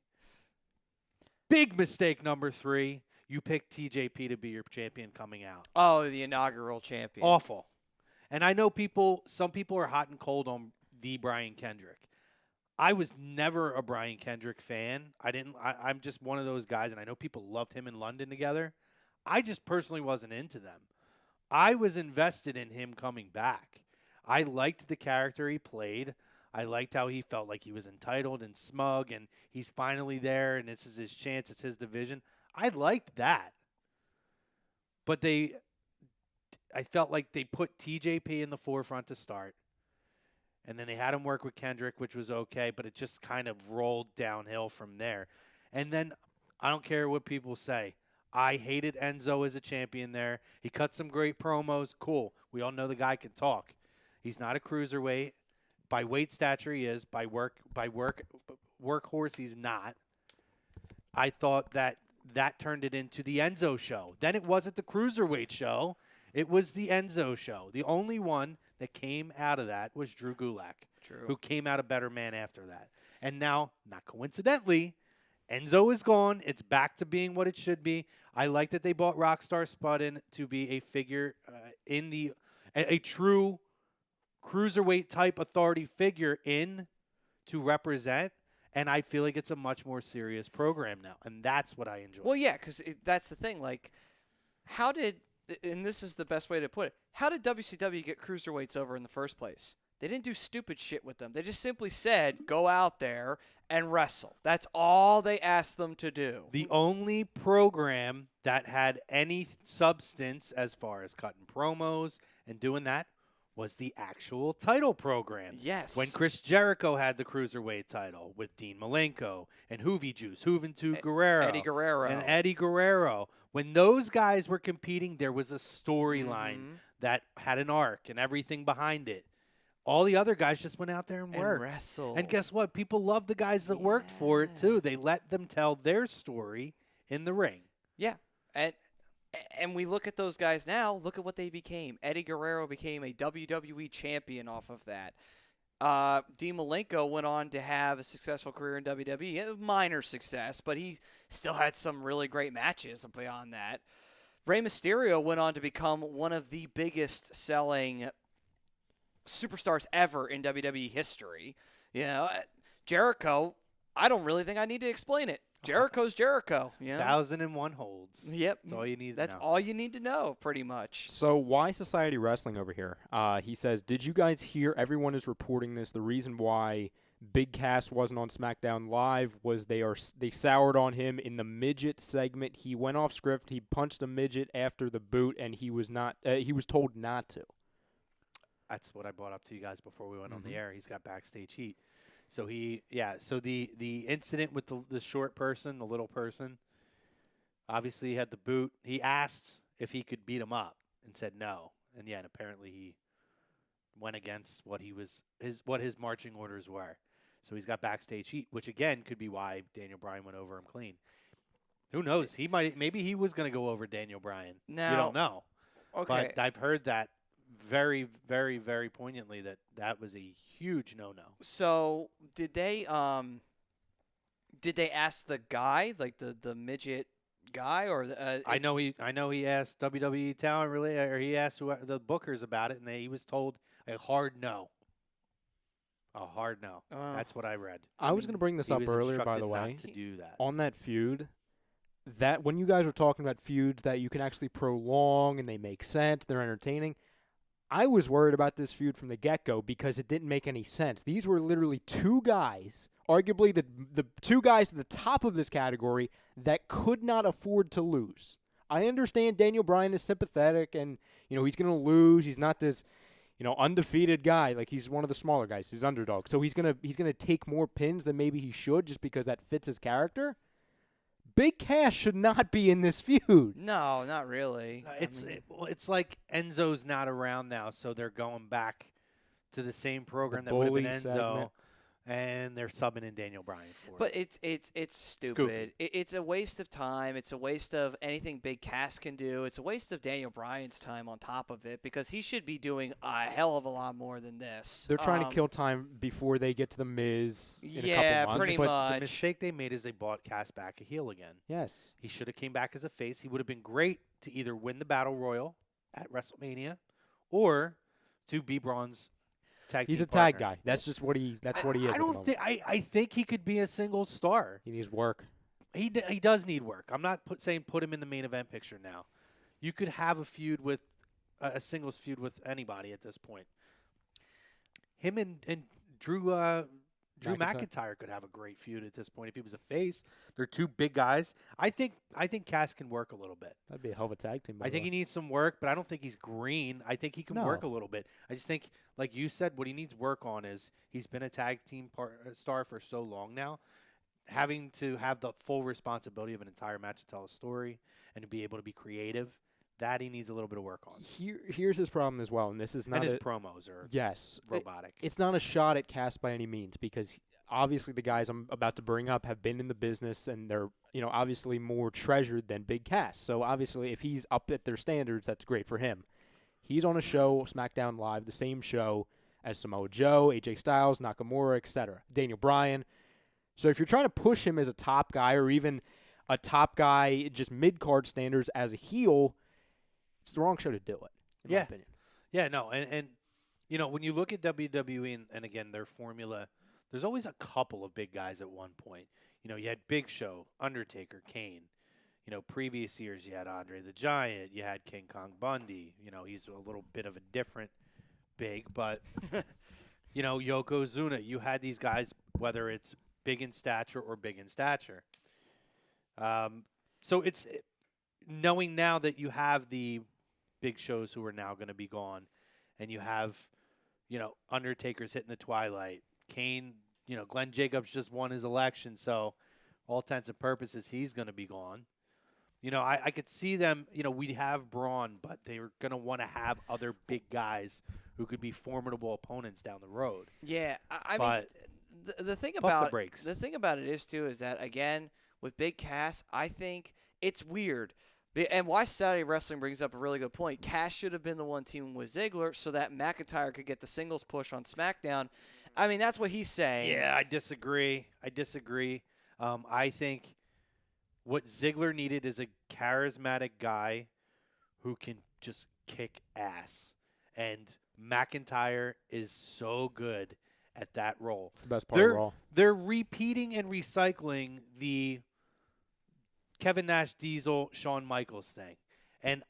Big mistake number 3. You picked TJP to be your champion coming out.
Oh, the inaugural champion.
Awful. And I know some people are hot and cold on the Brian Kendrick. I was never a Brian Kendrick fan. I'm just one of those guys, and I know people loved him in London together. I just personally wasn't into them. I was invested in him coming back. I liked the character he played. I liked how he felt like he was entitled and smug, and he's finally there, and this is his chance. It's his division. I liked that. But I felt like they put TJP in the forefront to start, and then they had him work with Kendrick, which was okay, but it just kind of rolled downhill from there. And then I don't care what people say. I hated Enzo as a champion there. He cut some great promos. Cool. We all know the guy can talk. He's not a cruiserweight. By weight stature, he is. By workhorse, he's not. I thought that turned it into the Enzo show. Then it wasn't the cruiserweight show. It was the Enzo show. The only one that came out of that was Drew Gulak, who came out a better man after that. And now, not coincidentally, Enzo is gone. It's back to being what it should be. I like that they bought Rockstar Spud in to be a figure a true cruiserweight type authority figure in to represent. And I feel like it's a much more serious program now. And that's what I enjoy.
Well, yeah, because that's the thing. Like, and this is the best way to put it, how did WCW get cruiserweights over in the first place? They didn't do stupid shit with them. They just simply said, go out there and wrestle. That's all they asked them to do.
The only program that had any substance as far as cutting promos and doing that was the actual title program.
Yes.
When Chris Jericho had the Cruiserweight title with Dean Malenko and Hoovy Juice, Juventud Guerrero. Eddie Guerrero. When those guys were competing, there was a storyline that had an arc and everything behind it. All the other guys just went out there and worked.
And wrestled.
And guess what? People love the guys that worked for it, too. They let them tell their story in the ring.
Yeah. And we look at those guys now. Look at what they became. Eddie Guerrero became a WWE champion off of that. Dean Malenko went on to have a successful career in WWE. A minor success, but he still had some really great matches beyond that. Rey Mysterio went on to become one of the biggest selling superstars ever in WWE history. You know, Jericho, I don't really think I need to explain it. Jericho's Jericho. You know?
1001 holds.
Yep.
That's all you need to know.
That's all you need to know, pretty much.
So why Society Wrestling over here? He says, did you guys hear? Everyone is reporting this. The reason why Big Cass wasn't on SmackDown Live was they soured on him in the midget segment. He went off script. He punched a midget after the boot, and he was told not to.
That's what I brought up to you guys before we went on the air. He's got backstage heat. So the incident with the short person, the little person, obviously he had the boot. He asked if he could beat him up and said no. And apparently he went against what his marching orders were. So he's got backstage heat, which again could be why Daniel Bryan went over him clean. Who knows? Maybe he was going to go over Daniel Bryan.
Now,
we don't know.
Okay.
But I've heard that very, very, very poignantly that was a huge no-no.
So did they ask the guy, like the midget guy, or
I know he asked WWE talent or he asked the bookers about it, and he was told a hard no. A hard no. That's what I read.
I was going to bring this up earlier, by the way.
Not to do that.
On that feud, that when you guys were talking about feuds that you can actually prolong and they make sense, they're entertaining, I was worried about this feud from the get-go because it didn't make any sense. These were literally two guys, arguably the two guys at the top of this category that could not afford to lose. I understand Daniel Bryan is sympathetic and, he's going to lose. He's not this, undefeated guy. Like, he's one of the smaller guys. He's underdog. So he's going to take more pins than maybe he should just because that fits his character. Big Cass should not be in this feud.
No, not really.
It's like Enzo's not around now, so they're going back to the same program that would have been Enzo,
segment.
and they're subbing in Daniel Bryan for it.
But it's stupid. It's a waste of time. It's a waste of anything Big Cass can do. It's a waste of Daniel Bryan's time on top of it because he should be doing a hell of a lot more than this.
They're trying to kill time before they get to the Miz in a
Yeah,
couple months.
pretty
But
much.
the mistake they made is they bought Cass back a heel again.
Yes.
He should have came back as a face. He would have been great to either win the Battle Royal at WrestleMania or to be Braun's tag
He's
team
a tag
partner.
guy. That's just what he is.
I
at the
don't
moment.
think I think he could be a single star.
He needs work.
He does need work. I'm not saying put him in the main event picture now. You could have a feud with a singles feud with anybody at this point. Him and Drew McIntyre could have a great feud at this point if he was a face. They're two big guys. I think Cass can work a little bit.
That'd be a hell of a tag team.
I think he needs some work, but I don't think he's green. I think he can work a little bit. I just think, like you said, what he needs work on is he's been a tag team star for so long now. Having to have the full responsibility of an entire match to tell a story and to be able to be creative, that he needs a little bit of work on.
Here's his problem as well, and this is not
And his promos are robotic.
It's not a shot at Cass by any means because obviously the guys I'm about to bring up have been in the business and they're obviously more treasured than Big Cass. So obviously if he's up at their standards, that's great for him. He's on a show, SmackDown Live, the same show as Samoa Joe, AJ Styles, Nakamura, etc. Daniel Bryan. So if you're trying to push him as a top guy or even a top guy, just mid-card standards as a heel, it's the wrong show to do it, in my opinion.
Yeah, no, and when you look at WWE and again, their formula, there's always a couple of big guys at one point. You had Big Show, Undertaker, Kane. Previous years you had Andre the Giant, you had King Kong Bundy. He's a little bit of a different big, but, Yokozuna, you had these guys, whether it's big in stature or big in stature. So it's knowing now that you have the big shows who are now going to be gone, and you have, Undertaker's hitting the twilight. Kane, Glenn Jacobs just won his election, so all intents and purposes, he's going to be gone. I could see them, we have Braun, but they're going to want to have other big guys who could be formidable opponents down the road.
Yeah, I mean, the thing about it is too is that again with Big Cass, I think it's weird. And why Saturday Wrestling brings up a really good point. Cass should have been the one teaming with Ziggler so that McIntyre could get the singles push on SmackDown. I mean, that's what he's saying.
Yeah, I disagree. I think what Ziggler needed is a charismatic guy who can just kick ass. And McIntyre is so good at that role.
It's the best part of Raw.
They're repeating and recycling the Kevin Nash, Diesel, Shawn Michaels thing. And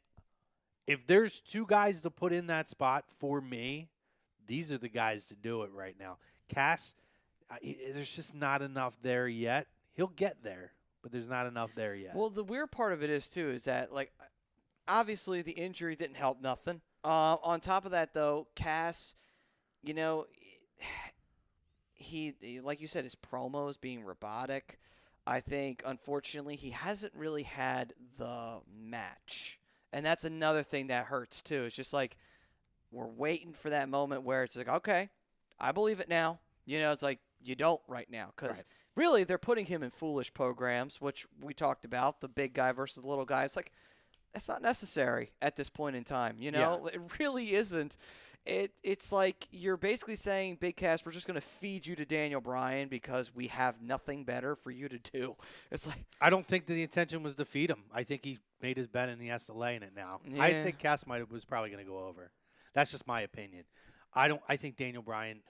if there's two guys to put in that spot for me, these are the guys to do it right now. Cass, there's just not enough there yet. He'll get there, but there's not enough there yet.
Well, the weird part of it is, too, is that, like, obviously the injury didn't help nothing. On top of that, though, Cass, he, like you said, his promos being robotic. I think, unfortunately, he hasn't really had the match. And that's another thing that hurts, too. It's just like we're waiting for that moment where it's like, okay, I believe it now. It's like you don't right now because really they're putting him in foolish programs, which we talked about, the big guy versus the little guy. It's like, that's not necessary at this point in time. You know, it really isn't. It's like you're basically saying, Big Cass, we're just going to feed you to Daniel Bryan because we have nothing better for you to do. It's like,
I don't think the intention was to feed him. I think he made his bet and he has to lay in it now.
Yeah.
I think Cass was probably going to go over. That's just my opinion. I think Daniel Bryan.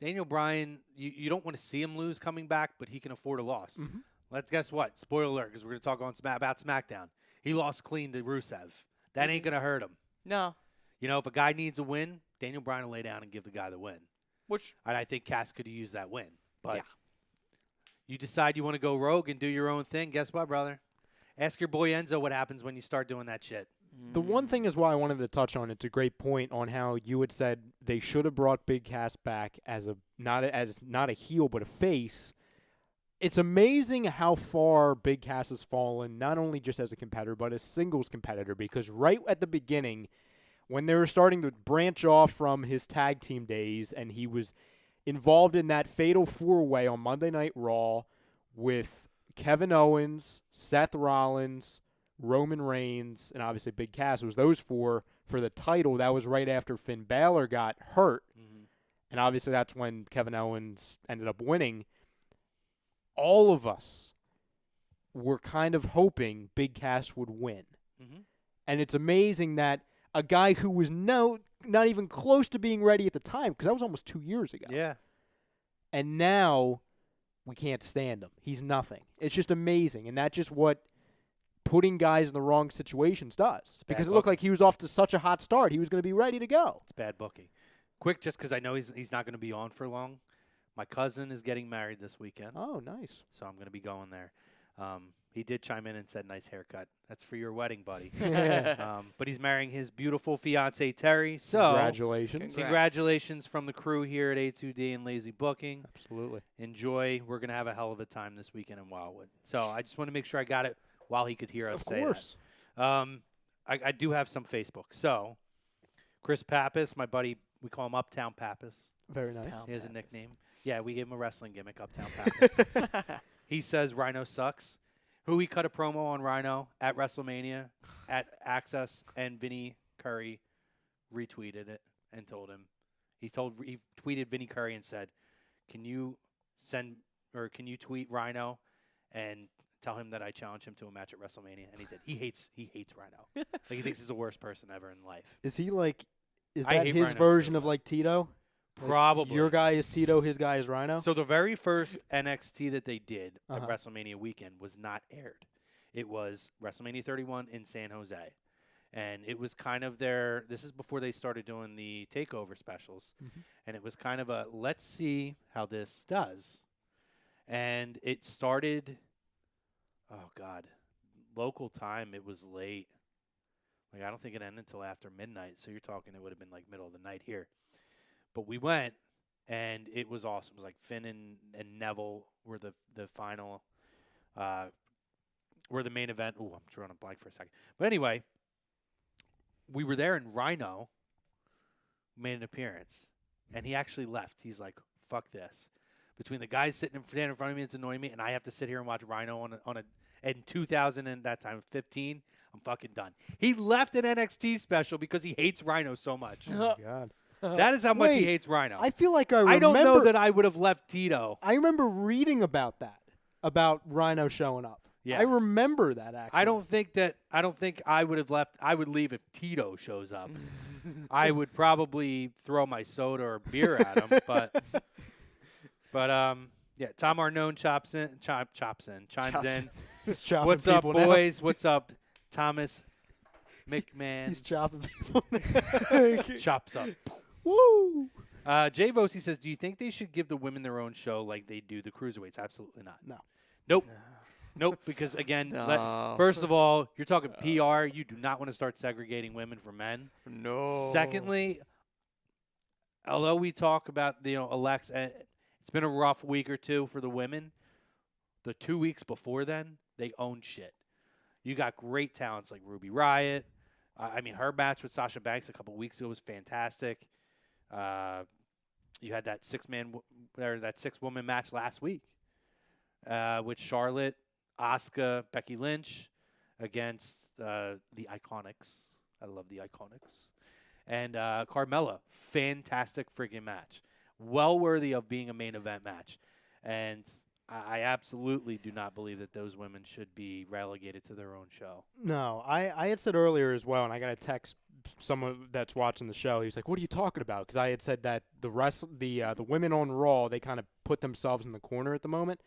Daniel Bryan, you don't want to see him lose coming back, but he can afford a loss.
Mm-hmm.
Let's guess what? Spoiler alert, because we're going to talk about SmackDown. He lost clean to Rusev. That ain't going to hurt him.
no.
You know, if a guy needs a win, Daniel Bryan will lay down and give the guy the win. And I think Cass could have used that win. But you decide you want to go rogue and do your own thing, guess what, brother? Ask your boy Enzo what happens when you start doing that shit.
The one thing is why I wanted to touch on, it's a great point on how you had said they should have brought Big Cass back as not a heel but a face. It's amazing how far Big Cass has fallen, not only just as a competitor but as singles competitor, because right at the beginning, when they were starting to branch off from his tag team days and he was involved in that fatal four-way on Monday Night Raw with Kevin Owens, Seth Rollins, Roman Reigns, and obviously Big Cass, it was those four for the title. That was right after Finn Balor got hurt. Mm-hmm. And obviously that's when Kevin Owens ended up winning. All of us were kind of hoping Big Cass would win. Mm-hmm. And it's amazing that a guy who was not even close to being ready at the time, because that was almost 2 years ago.
Yeah.
And now we can't stand him. He's nothing. It's just amazing. And that's just what putting guys in the wrong situations does. Because it looked like he was off to such a hot start. He was going to be ready to go.
It's bad booking. Quick, just because I know he's not going to be on for long. My cousin is getting married this weekend.
Oh, nice.
So I'm going to be going there. He did chime in and said, nice haircut. That's for your wedding, buddy. But he's marrying his beautiful fiancée, Terry. So
congratulations.
Congratulations from the crew here at A2D and Lazy Booking.
Absolutely.
Enjoy. We're going to have a hell of a time this weekend in Wildwood. So I just want to make sure I got it while he could hear us say that. Of course. I do have some Facebook. So Chris Pappas, my buddy, we call him Uptown Pappas.
Very nice.
He has a nickname. Yeah, we gave him a wrestling gimmick, Uptown Pappas. He says Rhino sucks. Who he cut a promo on Rhino at WrestleMania at Access, and Vinny Curry retweeted it and told him. He tweeted Vinny Curry and said, "Can you tweet Rhino and tell him that I challenge him to a match at WrestleMania?" And he did. He hates Rhino. Like, he thinks he's the worst person ever in life.
Is that his version of like Tito?
Probably.
Like your guy is Tito, his guy is Rhino?
So the very first NXT that they did at WrestleMania weekend was not aired. It was WrestleMania 31 in San Jose. And it was kind of this is before they started doing the takeover specials. Mm-hmm. And it was kind of a, let's see how this does. And it started, local time, it was late. Like, I don't think it ended until after midnight. So you're talking it would have been like middle of the night here. But we went, and it was awesome. It was like Finn and Neville were the final, were the main event. Ooh, I'm drawing a blank for a second. But anyway, we were there, and Rhino made an appearance, and he actually left. He's like, fuck this. Between the guys sitting in front of me, it's annoying me, and I have to sit here and watch Rhino in 2000 and that time, 15, I'm fucking done. He left an NXT special because he hates Rhino so much.
Oh, my God.
That is how much he hates Rhino.
I feel like I remember.
I don't know that I would have left Tito.
I remember reading about that, about Rhino showing up. Yeah. I remember that, actually.
I don't think I would have left. I would leave if Tito shows up. I would probably throw my soda or beer at him. But yeah, Tom Arnone chimes in.
He's chopping
What's up,
people
boys?
Now.
What's up, Thomas McMahon?
He's chopping people now.
Chops up.
Woo!
Jay Vosi says, do you think they should give the women their own show like they do the cruiserweights? Absolutely not.
No.
Nope. Nope, because, again, first of all, you're talking PR. You do not want to start segregating women from men.
No.
Secondly, although we talk about, Alexa, it's been a rough week or two for the women. The 2 weeks before then, they own shit. You got great talents like Ruby Riott. Her match with Sasha Banks a couple weeks ago was fantastic. you had that that 6-woman match last week with Charlotte, Asuka, Becky Lynch against the Iconics. I love the Iconics. And Carmella, fantastic freaking match. Well worthy of being a main event match. And I absolutely do not believe that those women should be relegated to their own show.
No, I had said earlier as well, and I got a text someone that's watching the show. He was like, "What are you talking about?" Because I had said that the women on Raw, they kind of put themselves in the corner at the moment.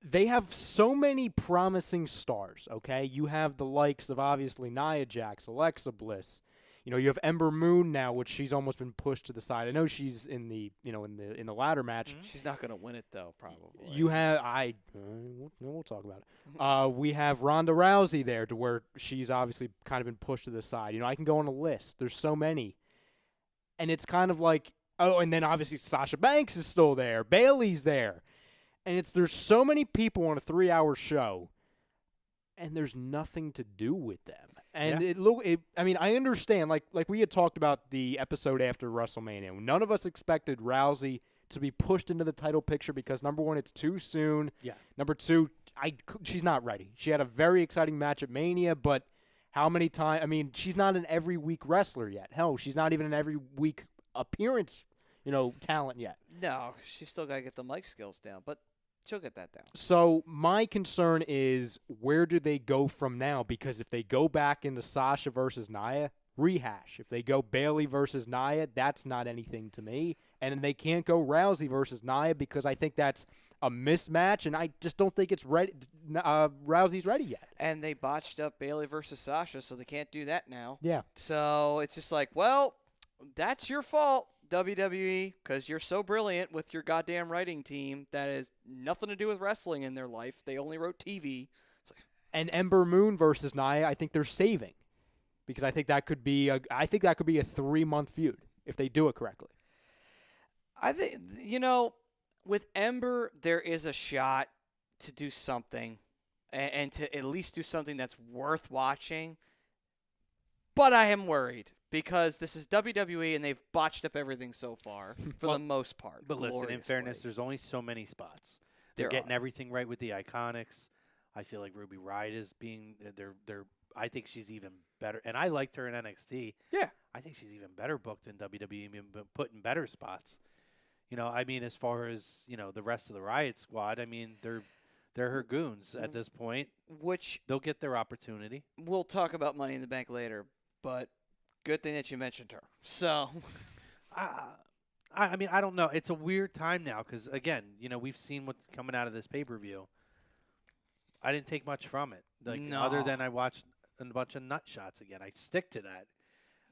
They have so many promising stars. Okay, you have the likes of obviously Nia Jax, Alexa Bliss. You know, you have Ember Moon now, which she's almost been pushed to the side. I know she's in the in the ladder match.
She's not going to win it though, probably.
You have we'll talk about it. We have Ronda Rousey there, to where she's obviously kind of been pushed to the side. You know, I can go on a list. There's so many, and it's kind of like, oh, and then obviously Sasha Banks is still there, Bayley's there, and there's so many people on a 3-hour show, and there's nothing to do with them. And I mean, I understand, like we had talked about the episode after WrestleMania. None of us expected Rousey to be pushed into the title picture because, number one, it's too soon.
Yeah.
Number two, she's not ready. She had a very exciting match at Mania, but how many times? I mean, she's not an every week wrestler yet. Hell, she's not even an every week appearance, talent yet.
No, she's still got to get the mic skills down, but she'll get that down.
So my concern is, where do they go from now? Because if they go back into Sasha versus Nia, rehash. If they go Bayley versus Nia, that's not anything to me. And they can't go Rousey versus Nia because I think that's a mismatch, and I just don't think it's ready. Rousey's ready yet.
And they botched up Bayley versus Sasha, so they can't do that now.
Yeah.
So it's just like, well, that's your fault, WWE, because you're so brilliant with your goddamn writing team that has nothing to do with wrestling in their life. They only wrote TV.
And Ember Moon versus Nia, I think they're saving, because I think that could be a 3-month feud if they do it correctly.
I think, with Ember, there is a shot to do something and to at least do something that's worth watching. But I am worried because this is WWE and they've botched up everything so far for the most part.
But listen, in
gloriously.
fairness, there's only so many spots. They're getting everything right with the Iconics. I feel like Ruby Riott is being I think she's even better, and I liked her in NXT.
Yeah,
I think she's even better booked in WWE, put in better spots. I mean, as far as the rest of the Riot Squad, I mean, they're her goons at this point.
Which
they'll get their opportunity.
We'll talk about Money in the Bank later, but good thing that you mentioned her. So,
I mean, I don't know. It's a weird time now because, again, we've seen what's coming out of this pay-per-view. I didn't take much from it, other than I watched a bunch of nut shots again. I stick to that.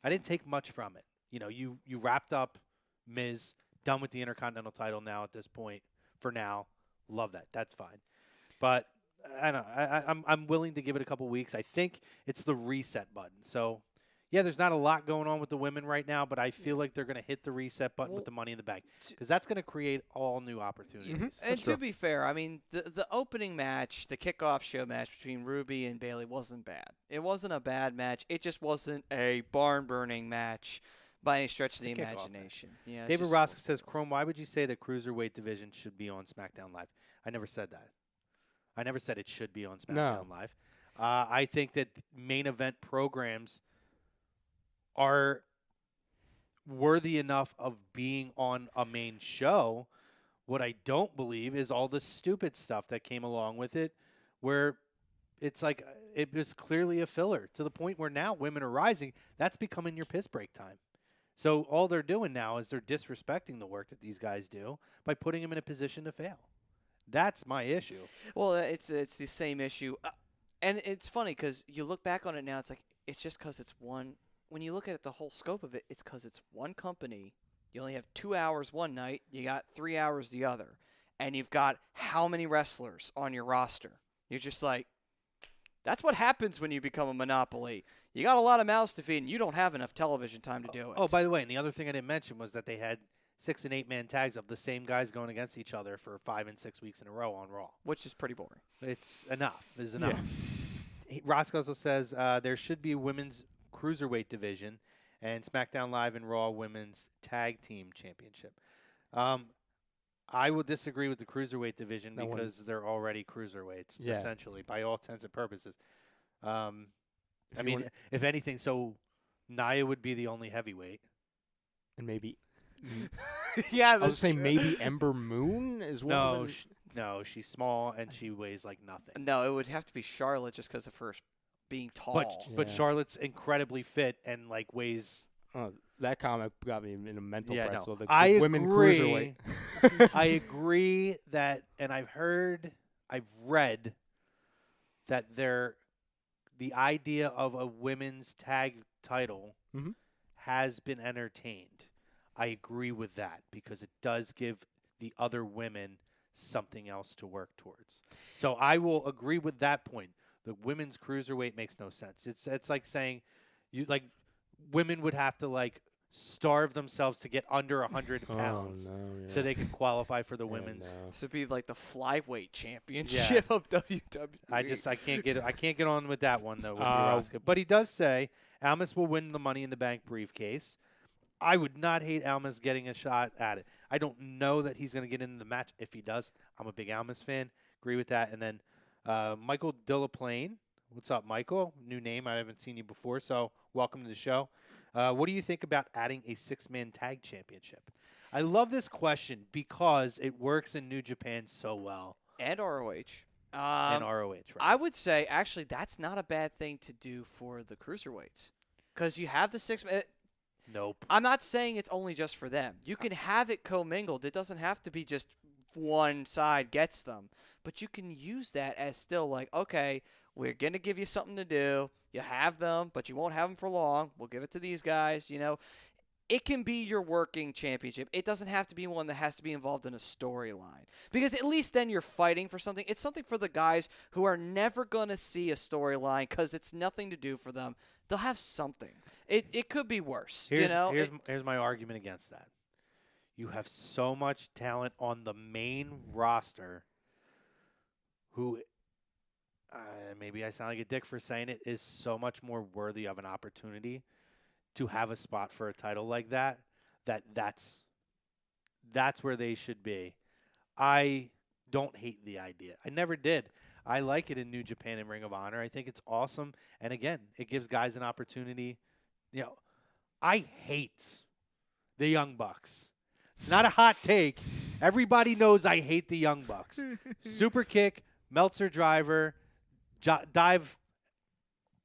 I didn't take much from it. You wrapped up Miz, done with the Intercontinental title now at this point. For now, love that. That's fine. But I don't know. I'm willing to give it a couple weeks. I think it's the reset button. So, yeah, there's not a lot going on with the women right now, but I feel like they're going to hit the reset button with the Money in the Bank because that's going to create all new opportunities.
Mm-hmm. And to be fair, I mean, the opening match, the kickoff show match between Ruby and Bayley wasn't bad. It wasn't a bad match. It just wasn't a barn-burning match by any stretch of the imagination. Yeah,
David Ross says, Chrome, why would you say the Cruiserweight division should be on SmackDown Live? I never said that. I never said it should be on SmackDown Live. I think that main event programs are worthy enough of being on a main show. What I don't believe is all the stupid stuff that came along with it, where it's like it was clearly a filler to the point where now Women Are Rising, that's becoming your piss break time. So all they're doing now is they're disrespecting the work that these guys do by putting them in a position to fail. That's my issue.
Well, it's the same issue. And it's funny because you look back on it now, it's like it's just because it's one. When you look at the whole scope of it, it's because it's one company. You only have 2 hours one night. You got 3 hours the other. And you've got how many wrestlers on your roster? You're just like, that's what happens when you become a monopoly. You got a lot of mouths to feed, and you don't have enough television time to do it.
Oh, by the way, and the other thing I didn't mention was that they had 6- and 8-man tags of the same guys going against each other for 5 and 6 weeks in a row on Raw.
Which is pretty boring.
It's enough. Is enough. Yeah. Ross also says there should be a women's cruiserweight division, and SmackDown Live and Raw Women's Tag Team Championship. I will disagree with the Cruiserweight division because they're already Cruiserweights, essentially, by all intents and purposes. If anything, so Nia would be the only heavyweight.
And maybe
Yeah,
I was saying maybe Ember Moon is one.
No, she's small and she weighs like nothing.
No, it would have to be Charlotte just because of her being tall.
But Charlotte's incredibly fit and like weighs.
That comment got me in a mental pretzel.
No.
The women cruiserweight.
I agree that, and I've read that the idea of a women's tag title has been entertained. I agree with that because it does give the other women something else to work towards. So I will agree with that point. The women's cruiserweight makes no sense. It's like saying women would have to like starve themselves to get under 100 pounds so they can qualify for the women's.
No. This would be like the flyweight championship of WWE.
I can't get on with that one though with Uraska. But he does say Almas will win the Money in the Bank briefcase. I would not hate Almas getting a shot at it. I don't know that he's going to get into the match. If he does, I'm a big Almas fan. Agree with that. And then Michael Dillaplane. What's up, Michael? New name. I haven't seen you before, so welcome to the show. What do you think about adding a 6-man tag championship? I love this question because it works in New Japan so well.
And ROH.
And ROH, right.
I would say, actually, that's not a bad thing to do for the cruiserweights. Because you have the 6-man.
Nope.
I'm not saying it's only just for them. You can have it commingled. It doesn't have to be just one side gets them. But you can use that as still like, okay, we're going to give you something to do. You have them, but you won't have them for long. We'll give it to these guys, you know. It can be your working championship. It doesn't have to be one that has to be involved in a storyline. Because at least then you're fighting for something. It's something for the guys who are never going to see a storyline because it's nothing to do for them. They'll have something. It could be worse.
Here's my argument against that. You have so much talent on the main roster who, maybe I sound like a dick for saying it, is so much more worthy of an opportunity to have a spot for a title like that's where they should be. I don't hate the idea. I never did. I like it in New Japan and Ring of Honor. I think it's awesome. And again, it gives guys an opportunity. You know, I hate the Young Bucks. It's not a hot take. Everybody knows I hate the Young Bucks. Super kick, Meltzer driver, dive,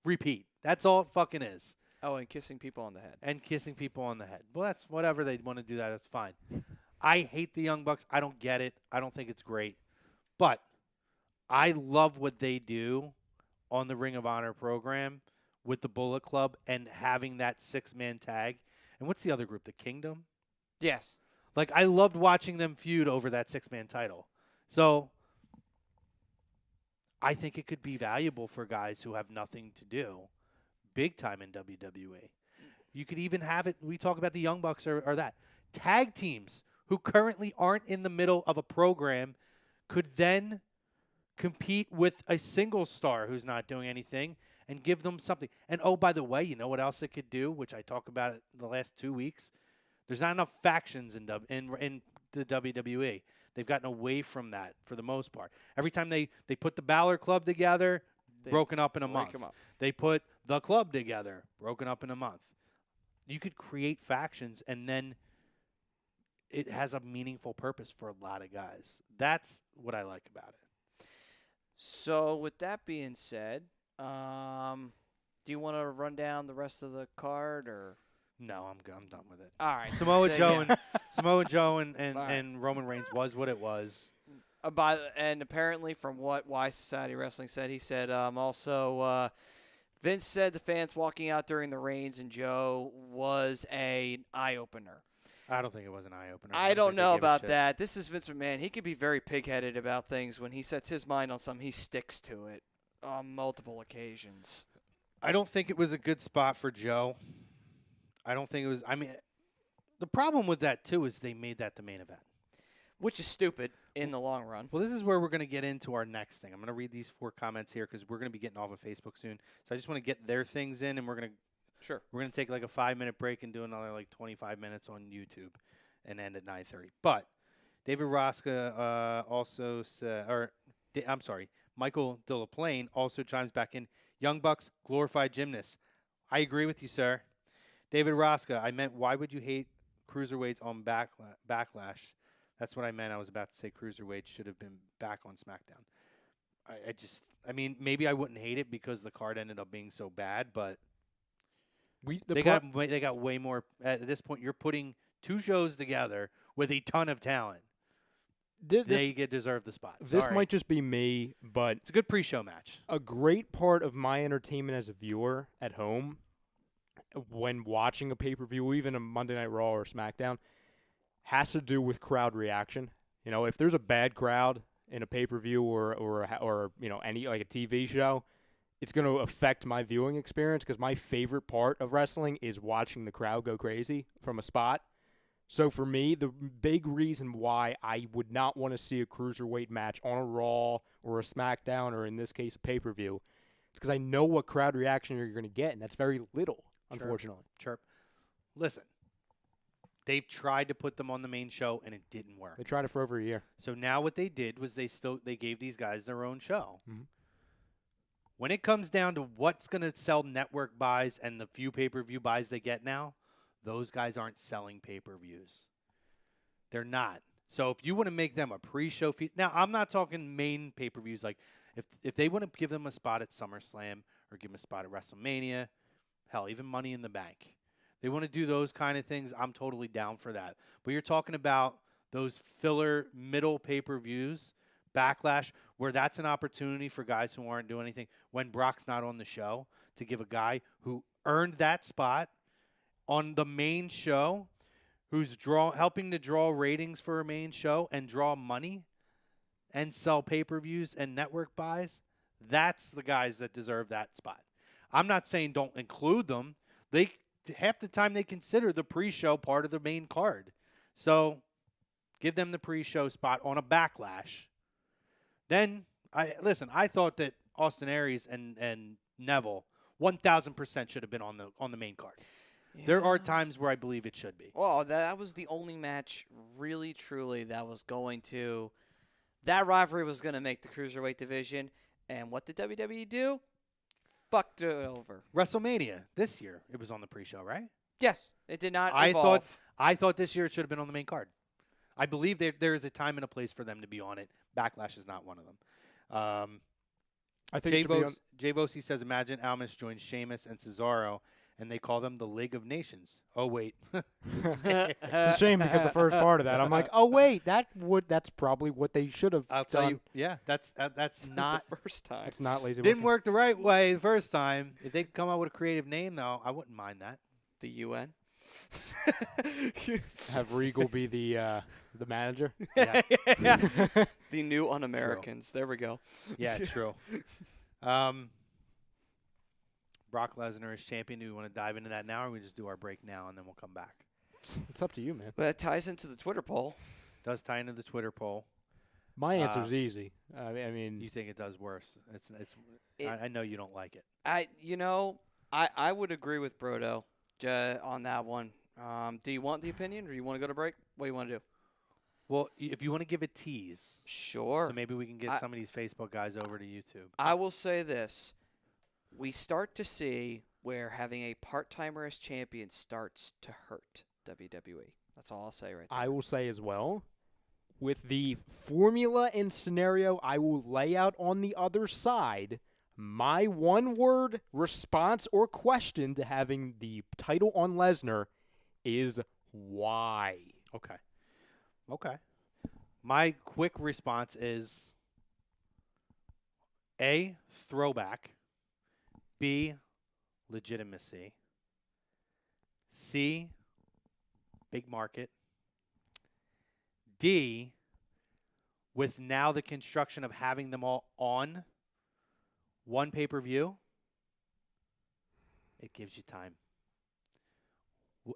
repeat. That's all it fucking is.
Oh, and kissing people on the head.
And kissing people on the head. Well, that's whatever they want to do. That's fine. I hate the Young Bucks. I don't get it. I don't think it's great. But I love what they do on the Ring of Honor program with the Bullet Club and having that 6-man tag. And what's the other group? The Kingdom?
Yes.
Like, I loved watching them feud over that 6-man title. So I think it could be valuable for guys who have nothing to do big time in WWE. You could even have it, we talk about the Young Bucks or that. Tag teams who currently aren't in the middle of a program could then compete with a single star who's not doing anything and give them something. And, oh, by the way, you know what else it could do, which I talk about it the last 2 weeks? There's not enough factions in the WWE. They've gotten away from that for the most part. Every time they put the Balor Club together, broken up in a month. They put the club together, broken up in a month. You could create factions, and then it has a meaningful purpose for a lot of guys. That's what I like about it.
So with that being said, do you want to run down the rest of the card or?
No, I'm done with it.
All right.
Samoa Joe and Roman Reigns was what it was.
And apparently, from what Y Society Wrestling said, he said also Vince said the fans walking out during the Reigns and Joe was an eye-opener.
I don't think it was an eye-opener.
I don't know about that. This is Vince McMahon. He could be very pig-headed about things. When he sets his mind on something, he sticks to it on multiple occasions.
I don't think it was a good spot for Joe. I don't think it was. I mean, the problem with that, too, is they made that the main event.
Which is stupid in the long run.
Well, this is where we're going to get into our next thing. I'm going to read these 4 comments here because we're going to be getting off of Facebook soon. So I just want to get their things in, and we're going to
Sure.
We're going to take like a 5-minute break and do another like 25 minutes on YouTube and end at 9:30. But David Rosca also said, I'm sorry, Michael Delaplane also chimes back in, Young Bucks, glorified gymnasts. I agree with you, sir. David Rosca, I meant, why would you hate cruiserweights on Backlash? That's what I meant. I was about to say cruiserweights should have been back on SmackDown. I mean, maybe I wouldn't hate it because the card ended up being so bad, but they got way more. At this point, you're putting 2 shows together with a ton of talent. They deserve the spot.
This might just be me, but
it's a good pre-show match.
A great part of my entertainment as a viewer at home when watching a pay-per-view, even a Monday Night Raw or SmackDown, has to do with crowd reaction. You know, if there's a bad crowd in a pay-per-view or you know, any like a TV show, it's going to affect my viewing experience because my favorite part of wrestling is watching the crowd go crazy from a spot. So for me, the big reason why I would not want to see a cruiserweight match on a Raw or a SmackDown or in this case a pay-per-view is because I know what crowd reaction you're going to get, and that's very little, unfortunately.
Chirp. Listen, they've tried to put them on the main show, and it didn't work.
They tried it for over a year.
So now what they did was they gave these guys their own show.
Mm-hmm.
When it comes down to what's going to sell network buys and the few pay-per-view buys they get now, those guys aren't selling pay-per-views. They're not. So if you want to make them a pre-show feed, now I'm not talking main pay-per-views. Like if they want to give them a spot at SummerSlam or give them a spot at WrestleMania, hell, even Money in the Bank. They want to do those kind of things. I'm totally down for that. But you're talking about those filler middle pay-per-views, Backlash, where that's an opportunity for guys who aren't doing anything when Brock's not on the show to give a guy who earned that spot on the main show, who's helping to draw ratings for a main show and draw money and sell pay-per-views and network buys, that's the guys that deserve that spot. I'm not saying don't include them. Half the time they consider the pre-show part of the main card. So give them the pre-show spot on a Backlash. Then, I thought that Austin Aries and Neville 1,000% should have been on the main card. Yeah. There are times where I believe it should be.
Well, that was the only match, really, truly, that was going to – that rivalry was going to make the Cruiserweight division. And what did WWE do? Fucked it over.
WrestleMania this year, it was on the pre-show, right?
Yes. It did not evolve.
I thought this year it should have been on the main card. I believe there is a time and a place for them to be on it. Backlash is not one of them.
I think
Jay Vosey says, imagine Almas joins Sheamus and Cesaro, and they call them the League of Nations. Oh, wait.
It's a shame because the first part of that, I'm like, oh, wait, that's probably what they should have
I'll tell you, yeah, that's not
the first time.
It's not lazy.
Didn't work the right way the first time. If they come up with a creative name, though, I wouldn't mind that.
The UN?
Have Regal be the manager?
Yeah.
The new Un-Americans. True. There we go.
Yeah, true. Brock Lesnar is champion. Do we want to dive into that now, or we just do our break now and then we'll come back?
It's up to you, man.
But that ties into the Twitter poll.
Does tie into the Twitter poll.
My answer's easy. I mean,
you think it does worse? I know you don't like it.
I would agree with Brodo on that one. Do you want the opinion, or do you want to go to break? What do you want to do?
Well, if you want to give a tease,
sure.
So maybe we can get some of these Facebook guys over to YouTube.
I will say this. We start to see where having a part-timer as champion starts to hurt WWE. That's all I'll say right there.
I will say as well, with the formula and scenario I will lay out on the other side, my one-word response or question to having the title on Lesnar is why.
Okay. My quick response is A, throwback. B, legitimacy. C, big market. D, with now the construction of having them all on one pay-per-view, it gives you time.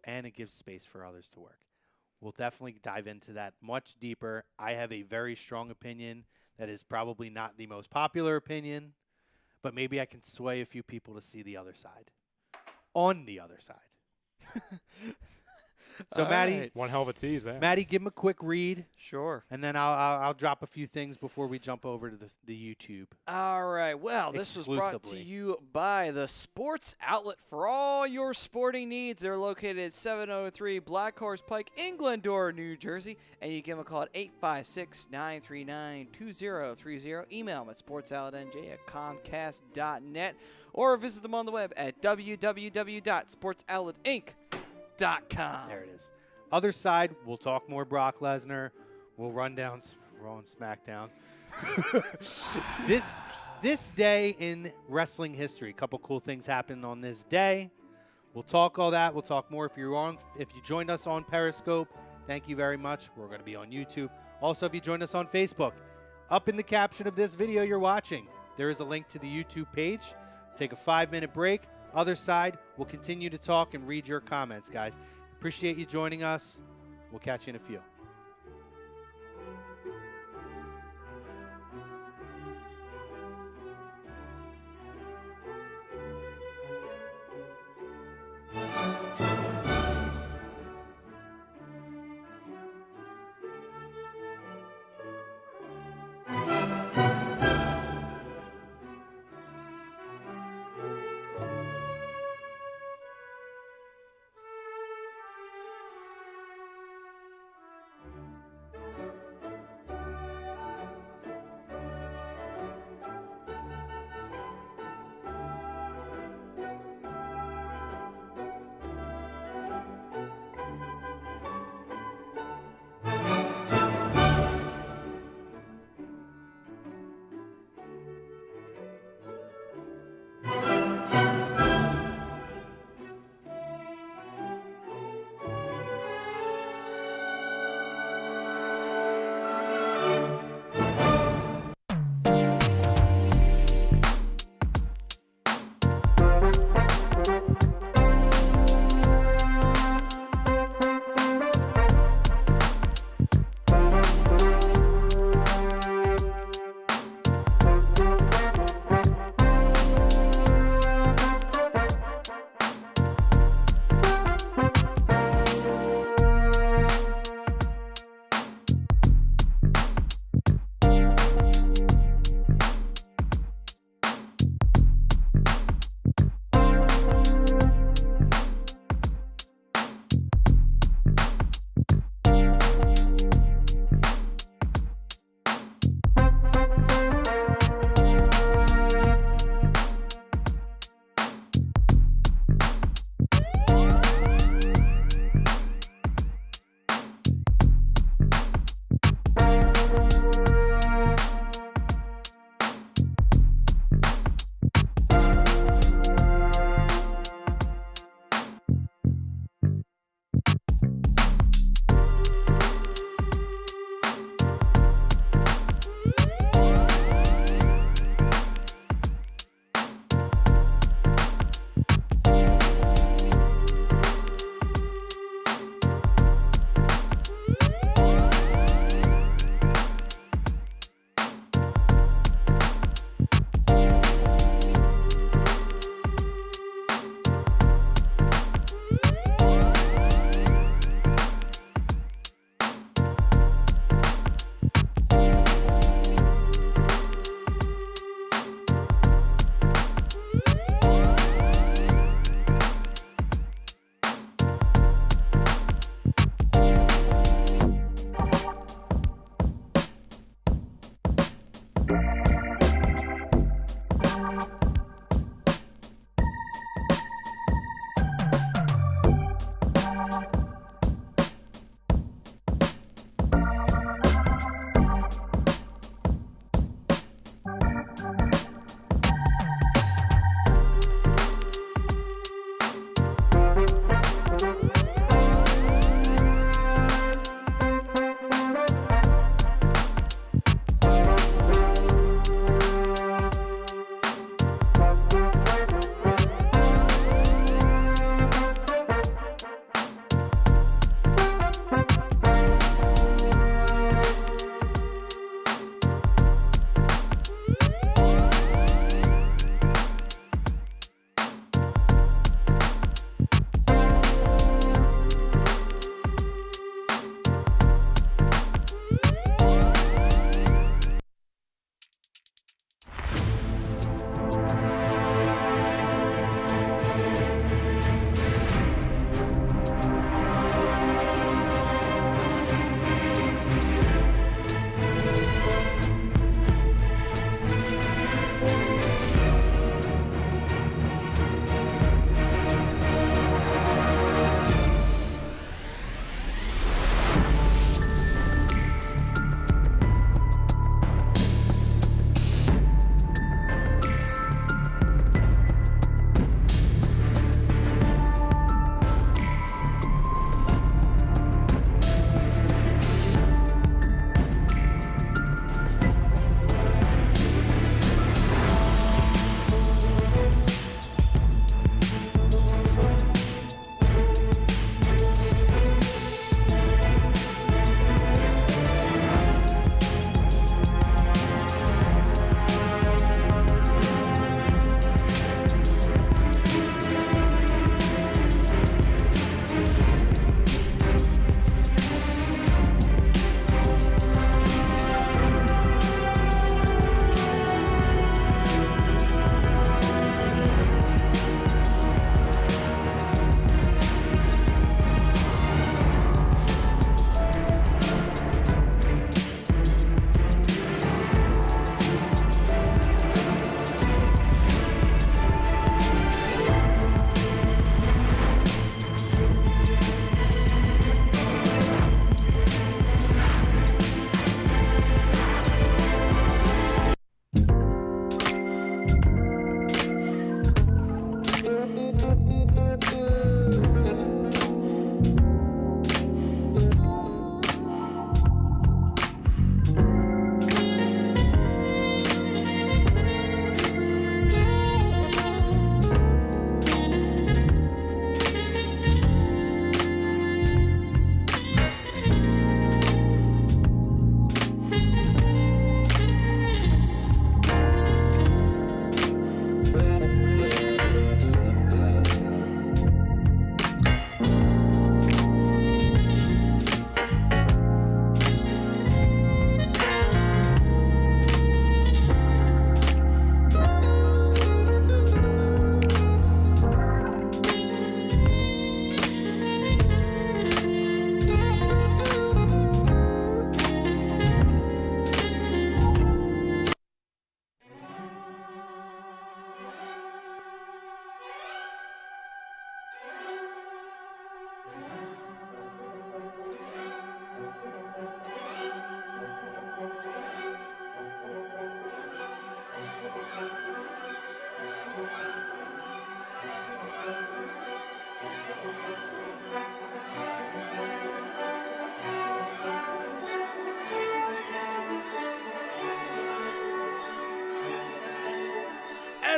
And it gives space for others to work. We'll definitely dive into that much deeper. I have a very strong opinion that is probably not the most popular opinion, but maybe I can sway a few people to see the other side. on the other side. So,
All
Maddie,
right.
One hell of a tease there.
Maddie, give him a quick read,
Sure.
and then I'll drop a few things before we jump over to the YouTube.
All right. Well, this was brought to
Exclusively.
you by the Sports Outlet for all your sporting needs. They're located at 703 Black Horse Pike in Glendora, New Jersey. And you give them a call at 856-939-2030. Email them at sportsoutletnj@comcast.net or visit them on the web at www.sportsoutletinc.com.
There it is. Other side, we'll talk more Brock Lesnar. We'll run down Raw and SmackDown. This day in wrestling history, a couple cool things happened on this day. We'll talk all that. We'll talk more if you joined us on Periscope. Thank you very much. We're going to be on YouTube. Also, if you joined us on Facebook, up in the caption of this video you're watching, there is a link to the YouTube page. Take a 5-minute break. Other side, we'll continue to talk and read your comments, guys. Appreciate you joining us. We'll catch you in a few.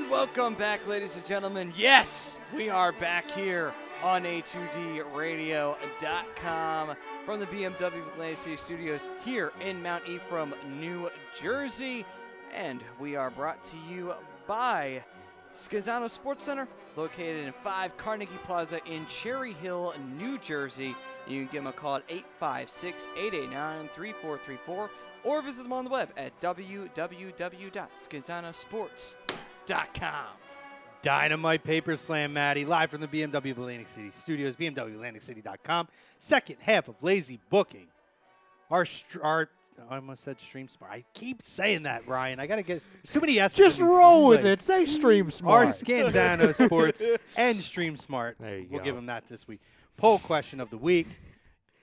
Welcome back, ladies and gentlemen. Yes, we are back here on HUDRadio.com from the BMW Atlantic City Studios here in Mount Ephraim, New Jersey. And we are brought to you by Scanzano Sports Center, located in 5 Carnegie Plaza in Cherry Hill, New Jersey. You can give them a call at 856-889-3434 or visit them on the web at www.scanzanosports.com.
Dynamite Paper Slam, Maddie, live from the BMW Atlantic City Studios, BMWAtlanticCity.com. Second half of Lazy Booking. I almost said Stream Smart. I keep saying that, Ryan. I got to get too many S's.
Just roll with it. Say Stream Smart.
Our Scanzano Sports and Stream Smart. We'll give them that this week. Poll question of the week.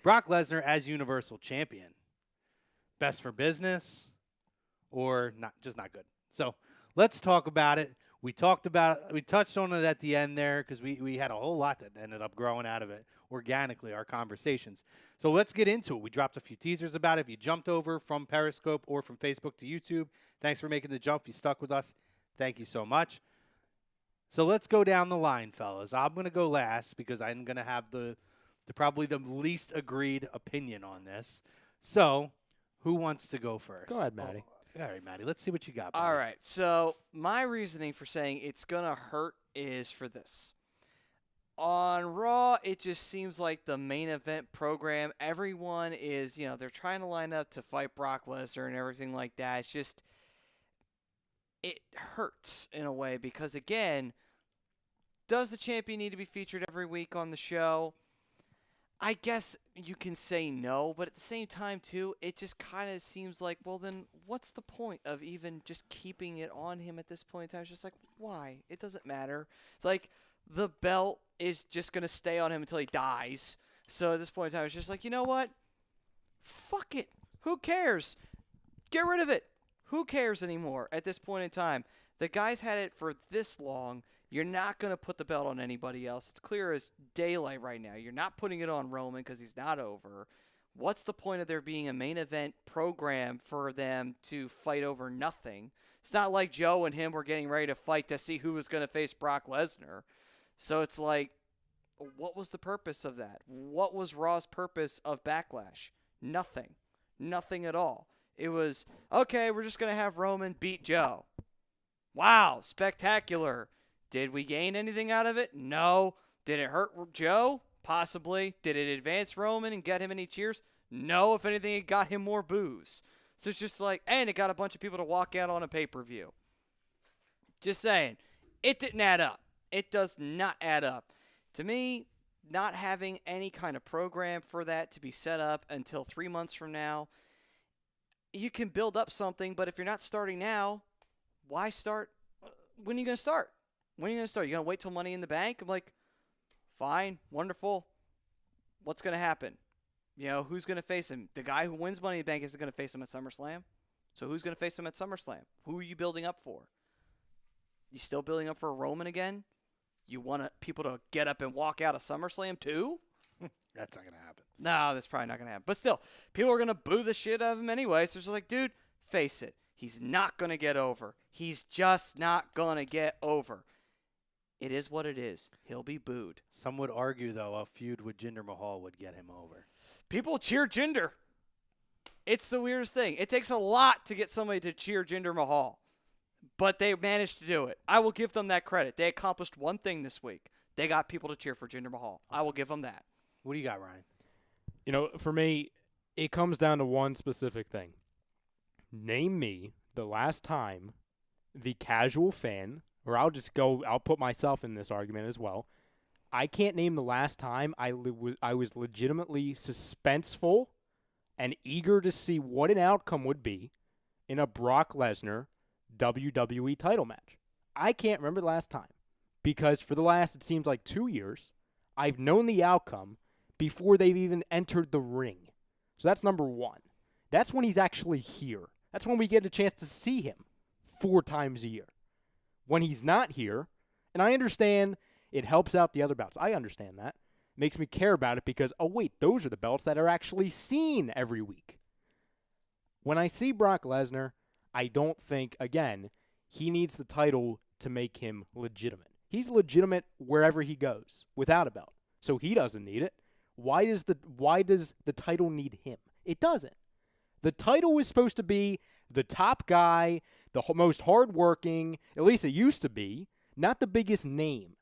Brock Lesnar as Universal Champion. Best for business or not? Just not good. So let's talk about it. We touched on it at the end there because we had a whole lot that ended up growing out of it organically, our conversations. So let's get into it. We dropped a few teasers about it. If you jumped over from Periscope or from Facebook to YouTube, thanks for making the jump. If you stuck with us, thank you so much. So let's go down the line, fellas. I'm going to go last because I'm going to have probably the least agreed opinion on this. So who wants to go first?
Go ahead, Maddie.
All right, Maddie. Let's see what you got. Buddy.
All right. So my reasoning for saying it's going to hurt is for this. On Raw, it just seems like the main event program, everyone is, they're trying to line up to fight Brock Lesnar and everything like that. It's just, it hurts in a way because, again, does the champion need to be featured every week on the show? I guess you can say no, but at the same time, too, it just kind of seems like, well, then what's the point of even just keeping it on him at this point in time? It's just like, why? It doesn't matter. It's like the belt is just going to stay on him until he dies. So at this point in time, it's just like, you know what? Fuck it. Who cares? Get rid of it. Who cares anymore at this point in time? The guy's had it for this long. You're not going to put the belt on anybody else. It's clear as daylight right now. You're not putting it on Roman because he's not over. What's the point of there being a main event program for them to fight over nothing? It's not like Joe and him were getting ready to fight to see who was going to face Brock Lesnar. So it's like, what was the purpose of that? What was Raw's purpose of Backlash? Nothing. Nothing at all. It was, okay, we're just going to have Roman beat Joe. Wow, spectacular. Did we gain anything out of it? No. Did it hurt Joe? Possibly. Did it advance Roman and get him any cheers? No. If anything, it got him more boos. So it's just like, and it got a bunch of people to walk out on a pay-per-view. Just saying. It didn't add up. It does not add up. To me, not having any kind of program for that to be set up until 3 months from now, you can build up something, but if you're not starting now, why start? When are you going to start? When are you going to start? You going to wait till Money in the Bank? I'm like, fine, wonderful. What's going to happen? Who's going to face him? The guy who wins Money in the Bank isn't going to face him at SummerSlam. So who's going to face him at SummerSlam? Who are you building up for? You still building up for a Roman again? You want people to get up and walk out of SummerSlam too?
That's not going to happen.
No, that's probably not going to happen. But still, people are going to boo the shit out of him anyway. So it's just like, dude, face it. He's not going to get over. He's just not going to get over. It is what it is. He'll be booed.
Some would argue, though, a feud with Jinder Mahal would get him over.
People cheer Jinder. It's the weirdest thing. It takes a lot to get somebody to cheer Jinder Mahal. But they managed to do it. I will give them that credit. They accomplished one thing this week. They got people to cheer for Jinder Mahal. I will give them that.
What do you got, Ryan?
For me, it comes down to one specific thing. Name me the last time the casual fan, or I'll put myself in this argument as well. I can't name the last time I was legitimately suspenseful and eager to see what an outcome would be in a Brock Lesnar WWE title match. I can't remember the last time because for the last, it seems like 2 years, I've known the outcome before they've even entered the ring. So that's number one. That's when he's actually here. That's when we get a chance to see him 4 times a year. When he's not here, and I understand it helps out the other belts. I understand that. Makes me care about it because, oh, wait, those are the belts that are actually seen every week. When I see Brock Lesnar, I don't think, again, he needs the title to make him legitimate. He's legitimate wherever he goes, without a belt. So he doesn't need it. Why does the title need him? It doesn't. The title is supposed to be the top guy, the most hardworking, at least it used to be, not the biggest name.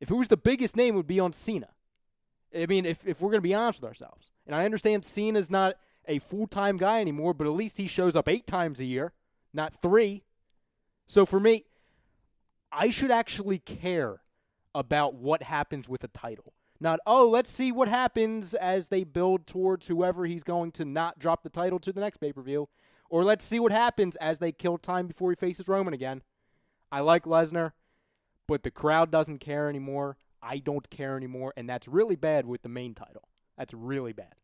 If it was the biggest name, it would be on Cena. I mean, if we're going to be honest with ourselves. And I understand Cena's not a full-time guy anymore, but at least he shows up 8 times a year, not 3. So for me, I should actually care about what happens with a title. Not, let's see what happens as they build towards whoever he's going to not drop the title to the next pay-per-view. Or let's see what happens as they kill time before he faces Roman again. I like Lesnar, but the crowd doesn't care anymore. I don't care anymore, and that's really bad with the main title. That's really bad.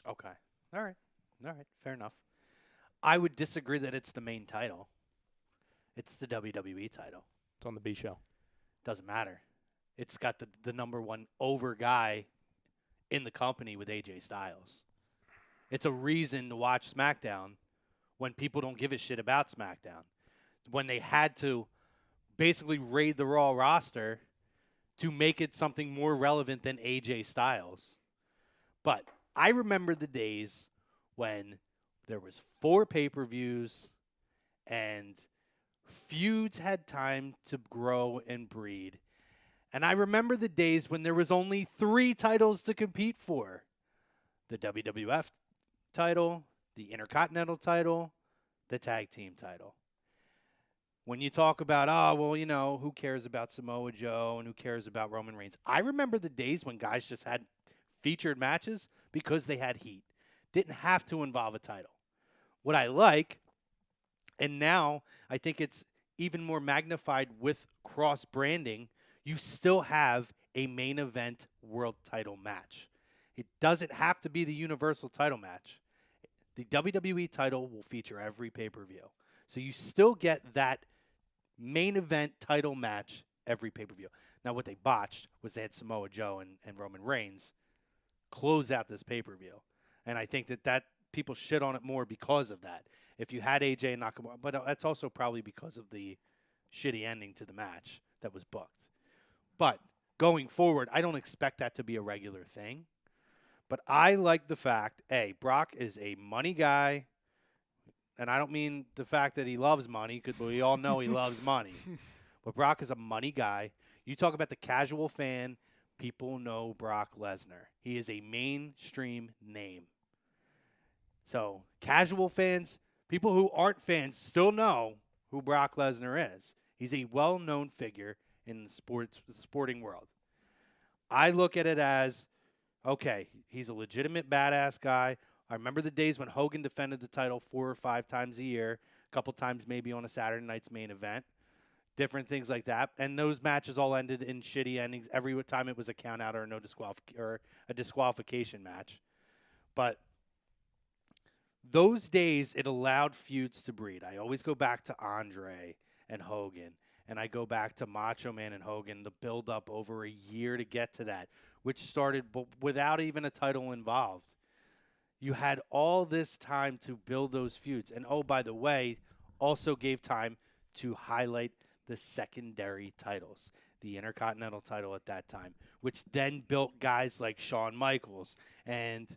Okay. All right. Fair enough. I would disagree that it's the main title. It's the WWE title.
It's on the B show.
Doesn't matter. It's got the number one over guy in the company with AJ Styles. It's a reason to watch SmackDown when people don't give a shit about SmackDown. When they had to basically raid the Raw roster to make it something more relevant than AJ Styles. But I remember the days when there was 4 pay-per-views and feuds had time to grow and breed. And I remember the days when there was only 3 titles to compete for. The WWF title, the Intercontinental title, the Tag Team title. When you talk about, who cares about Samoa Joe and who cares about Roman Reigns? I remember the days when guys just had featured matches because they had heat. Didn't have to involve a title. What I like, and now I think it's even more magnified with cross-branding, you still have a main event world title match. It doesn't have to be the Universal title match. The WWE title will feature every pay-per-view. So you still get that main event title match every pay-per-view. Now, what they botched was they had Samoa Joe and Roman Reigns close out this pay-per-view. And I think that people shit on it more because of that. If you had AJ and Nakamura, but that's also probably because of the shitty ending to the match that was booked. But going forward, I don't expect that to be a regular thing. But I like the fact, Brock is a money guy. And I don't mean the fact that he loves money, because we all know he loves money. But Brock is a money guy. You talk about the casual fan, people know Brock Lesnar. He is a mainstream name. So casual fans, people who aren't fans still know who Brock Lesnar is. He's a well-known figure in the sporting world. I look at it as, okay, he's a legitimate badass guy. I remember the days when Hogan defended the title 4 or 5 times a year, a couple times maybe on a Saturday night's main event, different things like that. And those matches all ended in shitty endings. Every time it was a count out or a disqualification match. But those days, it allowed feuds to breed. I always go back to Andre and Hogan, and I go back to Macho Man and Hogan, the build-up over a year to get to that, which started without even a title involved. You had all this time to build those feuds. And, oh, by the way, also gave time to highlight the secondary titles, the Intercontinental title at that time, which then built guys like Shawn Michaels and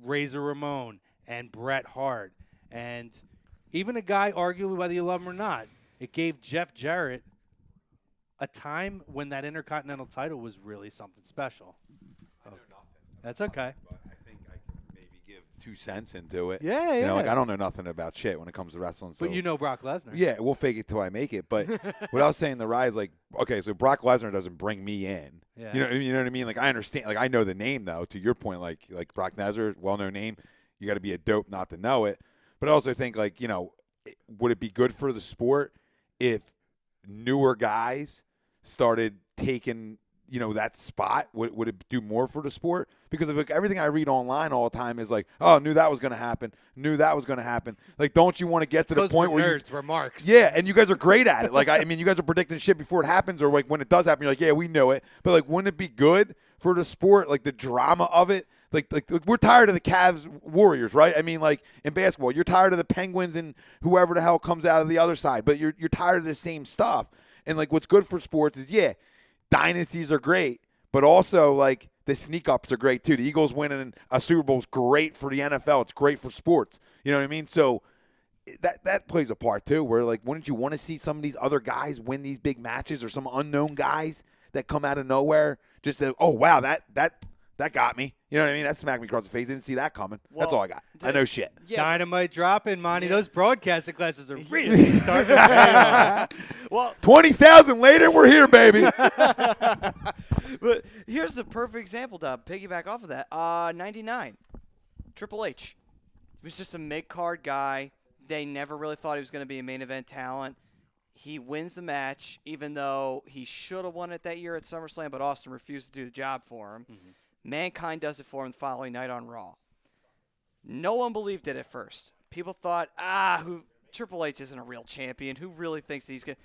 Razor Ramon and Bret Hart, and even a guy, arguably whether you love him or not, it gave Jeff Jarrett a time when that Intercontinental title was really something special.
I know nothing.
That's okay.
But I think I can maybe give 2 cents into it.
Yeah,
You
yeah.
know, like I don't know nothing about shit when it comes to wrestling. So
But you know Brock Lesnar.
yeah, we'll fake it till I make it. But what I was saying, the rise, like, okay, so Brock Lesnar doesn't bring me in.
Yeah.
You know what I mean? Like I understand. Like I know the name though. To your point, like Brock Lesnar, well-known name. You got to be a dope not to know it. But I also think, like, would it be good for the sport if newer guys started taking, that spot? Would it do more for the sport? Because of everything I read online all the time is like, oh, knew that was going to happen. Like, don't you want to get to the point where
nerds, we're marks.
Yeah, and you guys are great at it. Like, I mean, you guys are predicting shit before it happens, or like when it does happen, you're like, yeah, we know it. But like, wouldn't it be good for the sport, like the drama of it? Like we're tired of the Cavs Warriors, right? I mean, like in basketball, you're tired of the Penguins and whoever the hell comes out of the other side, but you're tired of the same stuff. And, like, what's good for sports is, yeah, dynasties are great, but also, like, the sneak-ups are great, too. The Eagles winning a Super Bowl is great for the NFL. It's great for sports. You know what I mean? So that plays a part, too, where, like, wouldn't you want to see some of these other guys win these big matches or some unknown guys that come out of nowhere just to, oh, wow, that got me. You know what I mean? That smacked me across the face. Didn't see that coming. That's all I got. I know shit.
Yeah.
Dynamite dropping, Monty. Yeah. Those broadcasting classes are really starting to pay off.
Well,
20,000 later, we're here, baby.
But here's a perfect example to piggyback off of that. 99, Triple H. He was just a mid-card guy. They never really thought he was going to be a main event talent. He wins the match, even though he should have won it that year at SummerSlam, but Austin refused to do the job for him. Mm-hmm. Mankind does it for him the following night on Raw. No one believed it at first. People thought, Triple H isn't a real champion. Who really thinks he's going to?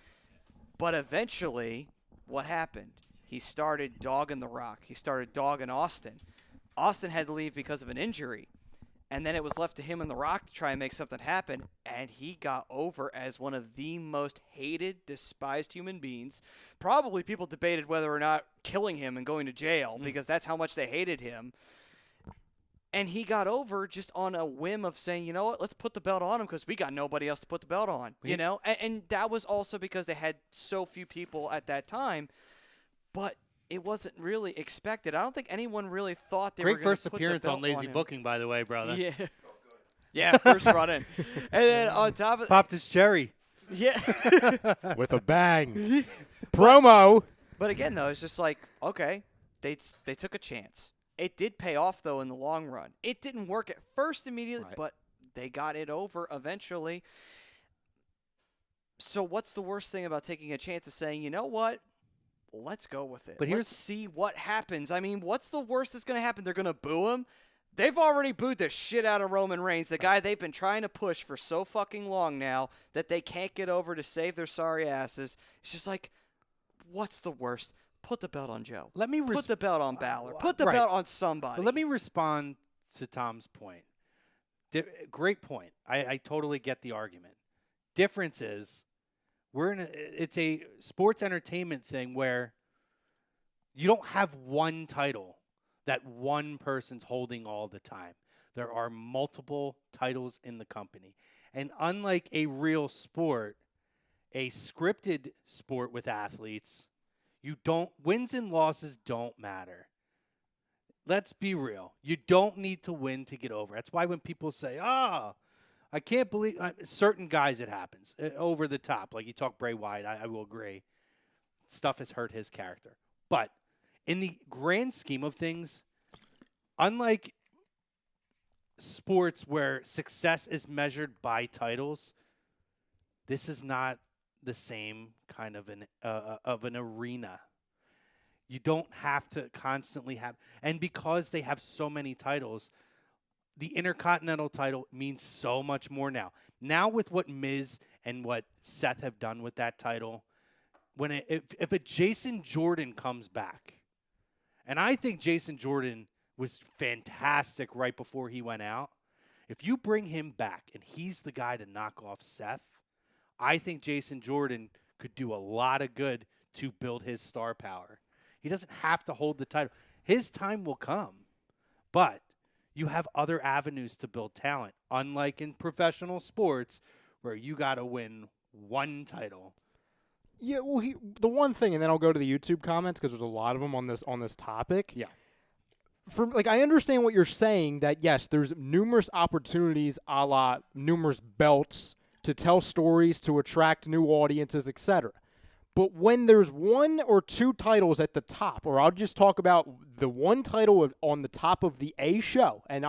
But eventually, what happened? He started dogging The Rock. He started dogging Austin. Austin had to leave because of an injury. And then it was left to him and The Rock to try and make something happen. And he got over as one of the most hated, despised human beings. Probably people debated whether or not killing him and going to jail because that's how much they hated him. And he got over just on a whim of saying, you know what, let's put the belt on him because we got nobody else to put the belt on. You know? And that was also because they had so few people at that time. But it wasn't really expected. I don't think anyone really thought they were going to put the belt on him.
Great first appearance on Lazy Booking, by the way, brother.
Yeah. Yeah, first run in. And then on top of
popped his cherry.
Yeah.
With a bang. Promo.
But again, though, it's just like, okay, they took a chance. It did pay off, though, in the long run. It didn't work at first immediately, but they got it over eventually. So what's the worst thing about taking a chance of saying, you know what? Let's go with it. But let's see what happens. I mean, what's the worst that's going to happen? They're going to boo him? They've already booed the shit out of Roman Reigns, the guy they've been trying to push for so fucking long now that they can't get over to save their sorry asses. It's just like, what's the worst? Put the belt on Joe. Put the belt on Balor. Put the belt on somebody.
But let me respond to Tom's point. Great point. I totally get the argument. Difference is, it's a sports entertainment thing where you don't have one title that one person's holding all the time. There are multiple titles in the company. And unlike a real sport, a scripted sport with athletes, wins and losses don't matter. Let's be real. You don't need to win to get over. That's why when people say, I can't believe certain guys it happens over the top. Like you talk Bray Wyatt, I will agree. Stuff has hurt his character. But in the grand scheme of things, unlike sports where success is measured by titles, this is not the same kind of an arena. You don't have to constantly have, and because they have so many titles, the Intercontinental title means so much more now. Now with what Miz and what Seth have done with that title, if a Jason Jordan comes back, and I think Jason Jordan was fantastic right before he went out. If you bring him back and he's the guy to knock off Seth, I think Jason Jordan could do a lot of good to build his star power. He doesn't have to hold the title. His time will come, but you have other avenues to build talent, unlike in professional sports where you got to win one title.
Yeah, well, the one thing, and then I'll go to the YouTube comments because there's a lot of them on this topic.
Yeah.
I understand what you're saying, that yes, there's numerous opportunities, a la numerous belts to tell stories, to attract new audiences, etc. But when there's one or two titles at the top, or I'll just talk about the one title on the top of the A show, and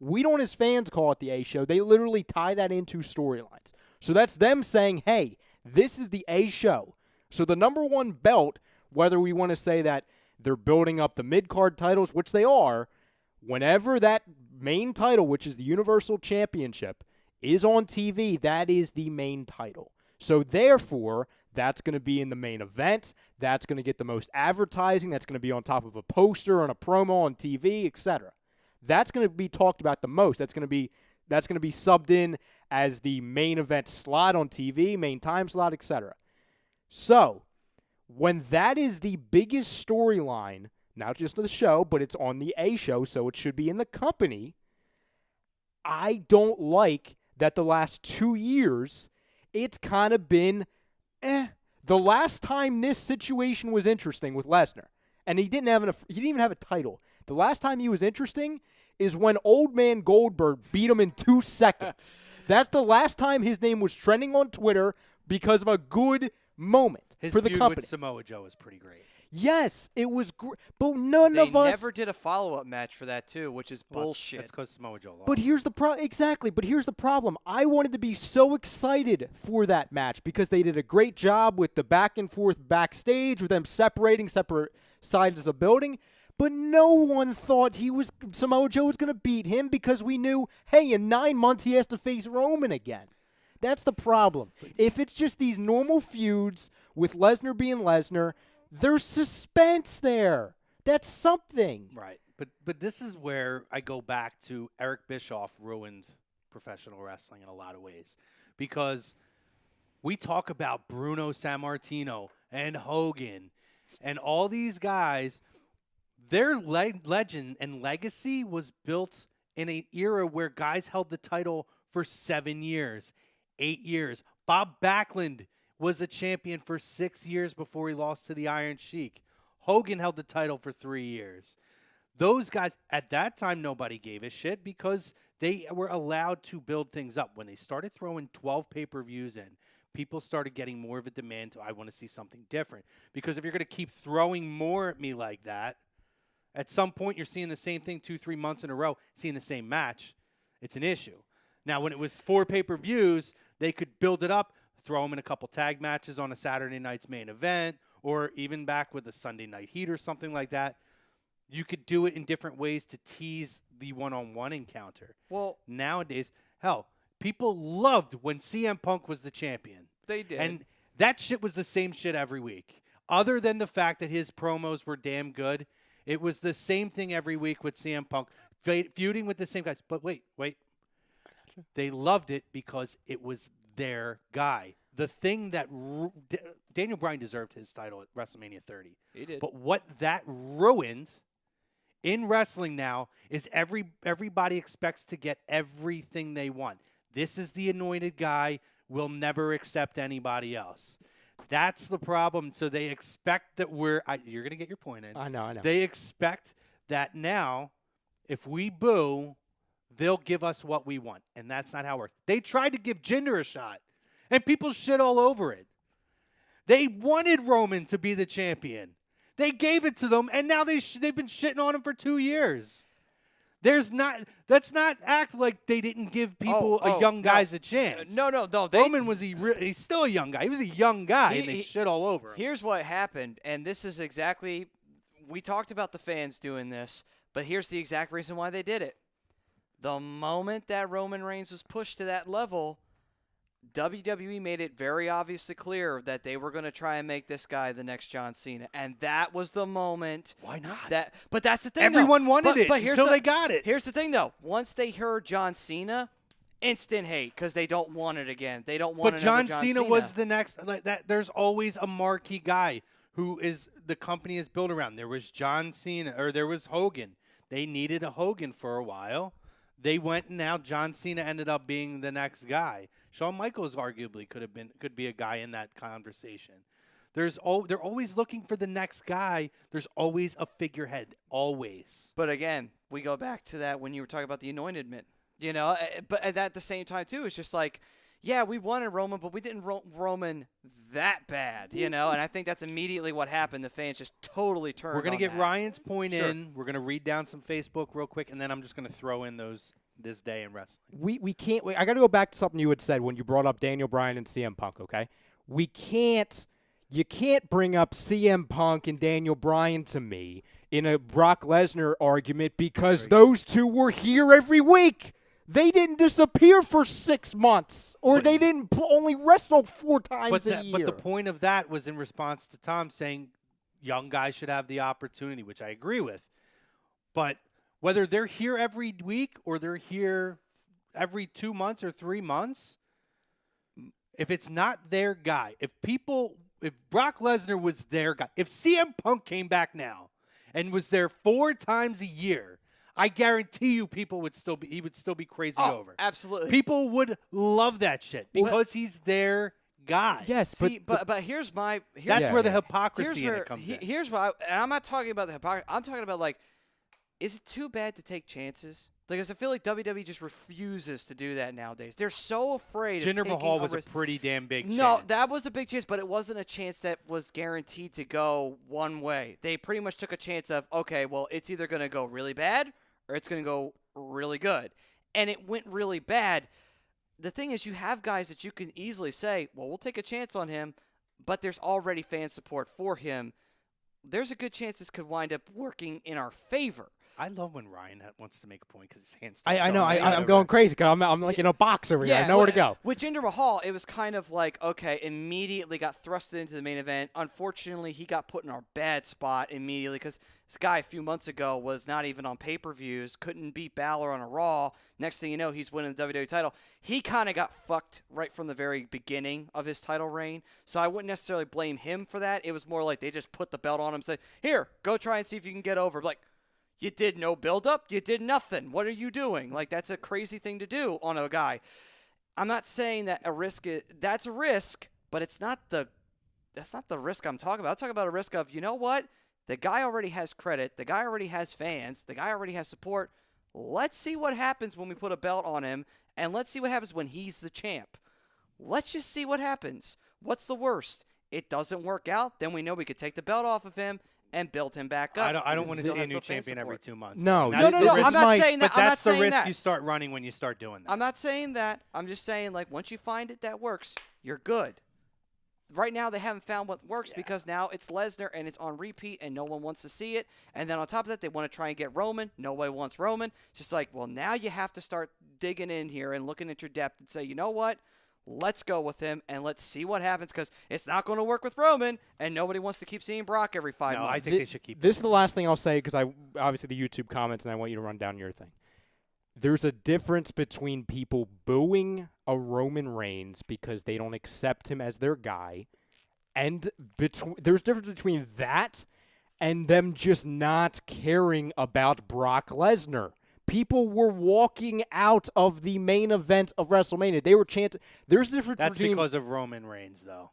we don't as fans call it the A show. They literally tie that into storylines. So that's them saying, hey, this is the A show. So the number one belt, whether we want to say that they're building up the mid-card titles, which they are, whenever that main title, which is the Universal Championship, is on TV, that is the main title. So therefore, that's going to be in the main event. That's going to get the most advertising. That's going to be on top of a poster and a promo on TV, etc. That's going to be talked about the most. That's going to be subbed in as the main event slot on TV, main time slot, etc. So when that is the biggest storyline, not just of the show, but it's on the A show, so it should be in the company, I don't like that the last 2 years, it's kind of been, The last time this situation was interesting with Lesnar, and he didn't even have a title. The last time he was interesting is when Old Man Goldberg beat him in 2 seconds. That's the last time his name was trending on Twitter because of a good moment for the
feud
company.
with Samoa Joe is pretty great.
Yes, it was great, but none
They
of us
never did a follow-up match for that too, which is bullshit.
That's because Samoa Joe lost.
But here's the But here's the problem. I wanted to be so excited for that match because they did a great job with the back and forth backstage, with them separating separate sides of the building. But no one thought Samoa Joe was going to beat him because we knew, hey, in 9 months he has to face Roman again. That's the problem. If it's just these normal feuds with Lesnar being Lesnar, there's suspense there. That's something.
Right. But this is where I go back to Eric Bischoff ruined professional wrestling in a lot of ways. Because we talk about Bruno Sammartino and Hogan and all these guys. Their legend and legacy was built in an era where guys held the title for 7 years, 8 years. Bob Backlund was a champion for 6 years before he lost to the Iron Sheik. Hogan held the title for 3 years. Those guys, at that time, nobody gave a shit because they were allowed to build things up. When they started throwing 12 pay-per-views in, people started getting more of a demand to, I want to see something different. Because if you're going to keep throwing more at me like that, at some point you're seeing the same thing 2-3 months in a row, seeing the same match. It's an issue. Now, when it was 4 pay-per-views, they could build it up, throw them in a couple tag matches on a Saturday night's main event, or even back with a Sunday night heat or something like that. You could do it in different ways to tease the one-on-one encounter.
Well,
nowadays, hell, people loved when CM Punk was the champion.
they did.
And that shit was the same shit every week. Other than the fact that his promos were damn good, it was the same thing every week with CM Punk, feuding with the same guys. But wait. They loved it because it was their guy. The thing that Daniel Bryan deserved his title at WrestleMania 30.
He did.
But what that ruined in wrestling now is everybody expects to get everything they want. This is the anointed guy. Will never accept anybody else. That's the problem. So they expect that you're going to get your point in.
I know.
They expect that now, if we boo, they'll give us what we want. And that's not how it works. They tried to give Jinder a shot, and people shit all over it. They wanted Roman to be the champion. They gave it to them, and now they've been shitting on him for 2 years. Let's not act like they didn't give people young guys a chance.
No.
Roman he's still a young guy. He was a young guy, and they shit all over him.
Here's what happened, and this is exactly, we talked about the fans doing this, but here's the exact reason why they did it. The moment that Roman Reigns was pushed to that level, WWE made it very obviously clear that they were going to try and make this guy the next John Cena, and that was the moment.
Why not?
But that's the thing.
Everyone wanted it
but
until they got it.
Here's the thing, though. Once they heard John Cena, instant hate because they don't want it again. They don't want.
But John Cena was the next. Like that. There's always a marquee guy who is the company is built around. There was John Cena, or there was Hogan. They needed a Hogan for a while. They went, and now John Cena ended up being the next guy. Shawn Michaels arguably could be a guy in that conversation. They're always looking for the next guy. There's always a figurehead, always.
But again, we go back to that when you were talking about the anointed men. You know, but at the same time too, it's just like, yeah, we wanted Roman, but we didn't Roman that bad, you know. And I think that's immediately what happened. The fans just totally turned.
We're gonna get
that.
Ryan's point in. We're gonna read down some Facebook real quick, and then I'm just gonna throw in this day in wrestling.
We can't. I got to go back to something you had said when you brought up Daniel Bryan and CM Punk. Okay, you can't bring up CM Punk and Daniel Bryan to me in a Brock Lesnar argument because those two were here every week. They didn't disappear for 6 months, or they didn't only wrestle 4 times a year.
But the point of that was in response to Tom saying young guys should have the opportunity, which I agree with. But whether they're here every week or they're here every 2 months or 3 months, if it's not their guy, if people if Brock Lesnar was their guy, if CM Punk came back now and was there 4 times a year, I guarantee you he would still be crazy over.
Absolutely.
People would love that shit because he's their guy.
Yes,
See, but here's my
That's where the hypocrisy
here's
in it comes in.
Here's why, and I'm not talking about the hypocrisy. I'm talking about, like, is it too bad to take chances? Because I feel like WWE just refuses to do that nowadays. They're so afraid
Jinder
of taking
Mahal was
a risk.
a pretty damn big chance.
No, that was a big chance, but it wasn't a chance that was guaranteed to go one way. They pretty much took a chance of, okay, well, it's either going to go really bad or it's going to go really good. And it went really bad. The thing is, you have guys that you can easily say, well, we'll take a chance on him, but there's already fan support for him. There's a good chance this could wind up working in our favor.
I love when Ryan wants to make a point because his hands.
I know. I'm going crazy because I'm like in a box over here. I know where to go.
With Jinder Mahal, it was kind of like, okay, immediately got thrusted into the main event. Unfortunately, he got put in a bad spot immediately because this guy a few months ago was not even on pay-per-views, couldn't beat Balor on a Raw. Next thing you know, he's winning the WWE title. He kind of got fucked right from the very beginning of his title reign, so I wouldn't necessarily blame him for that. It was more like they just put the belt on him and said, here, go try and see if you can get over. Like, you did no build-up. You did nothing. What are you doing? Like, that's a crazy thing to do on a guy. I'm not saying that that's a risk, but that's not the risk I'm talking about. I'm talking about a risk of, you know what? The guy already has credit. The guy already has fans. The guy already has support. Let's see what happens when we put a belt on him, and let's see what happens when he's the champ. Let's just see what happens. What's the worst? It doesn't work out, then we know we could take the belt off of him and build him back up.
I don't want to see a new champion every 2 months.
No,
That's
no.
the risk.
I'm not saying that.
But that's the
I'm not saying
risk
that.
you start running when you start doing that.
I'm not saying that. I'm just saying, like, once you find it that works, you're good. Right now, they haven't found what works because now it's Lesnar and it's on repeat and no one wants to see it. And then on top of that, they want to try and get Roman. Nobody wants Roman. It's just like, well, now you have to start digging in here and looking at your depth and say, you know what? Let's go with him and let's see what happens because it's not going to work with Roman and nobody wants to keep seeing Brock every 5 months.
I think they should keep
This is the last thing I'll say because obviously the YouTube comments and I want you to run down your thing. There's a difference between people booing a Roman Reigns because they don't accept him as their guy, and there's a difference between that and them just not caring about Brock Lesnar. People were walking out of the main event of WrestleMania. They were chanting. There's a difference
That's
between
because of Roman Reigns, though.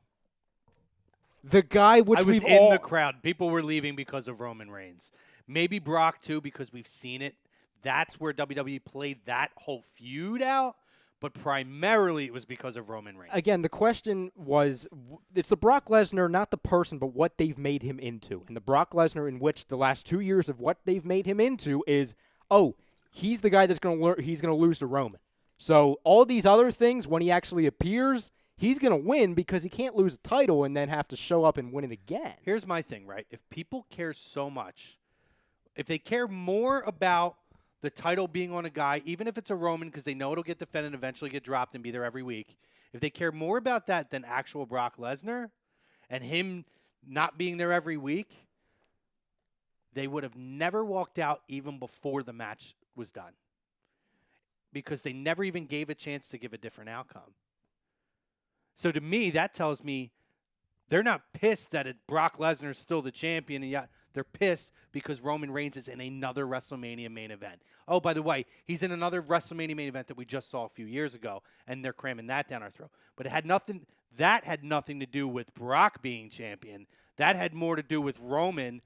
the guy which
I was
we've
in
all
the crowd. People were leaving because of Roman Reigns. Maybe Brock, too, because we've seen it. That's where WWE played that whole feud out. But primarily it was because of Roman Reigns.
Again, the question was, it's the Brock Lesnar, not the person, but what they've made him into. And the Brock Lesnar in which the last 2 years of what they've made him into is, he's the guy that's going to lose to Roman. So all these other things, when he actually appears, he's going to win because he can't lose a title and then have to show up and win it again.
Here's my thing, right? If people care so much, if they care more about the title being on a guy, even if it's a Roman because they know it'll get defended and eventually get dropped and be there every week, if they care more about that than actual Brock Lesnar and him not being there every week, they would have never walked out even before the match was done because they never even gave a chance to give a different outcome. So to me, that tells me they're not pissed that Brock Lesnar is still the champion. And they're pissed because Roman Reigns is in another WrestleMania main event. Oh, by the way, he's in another WrestleMania main event that we just saw a few years ago, and they're cramming that down our throat. But that had nothing to do with Brock being champion. That had more to do with Roman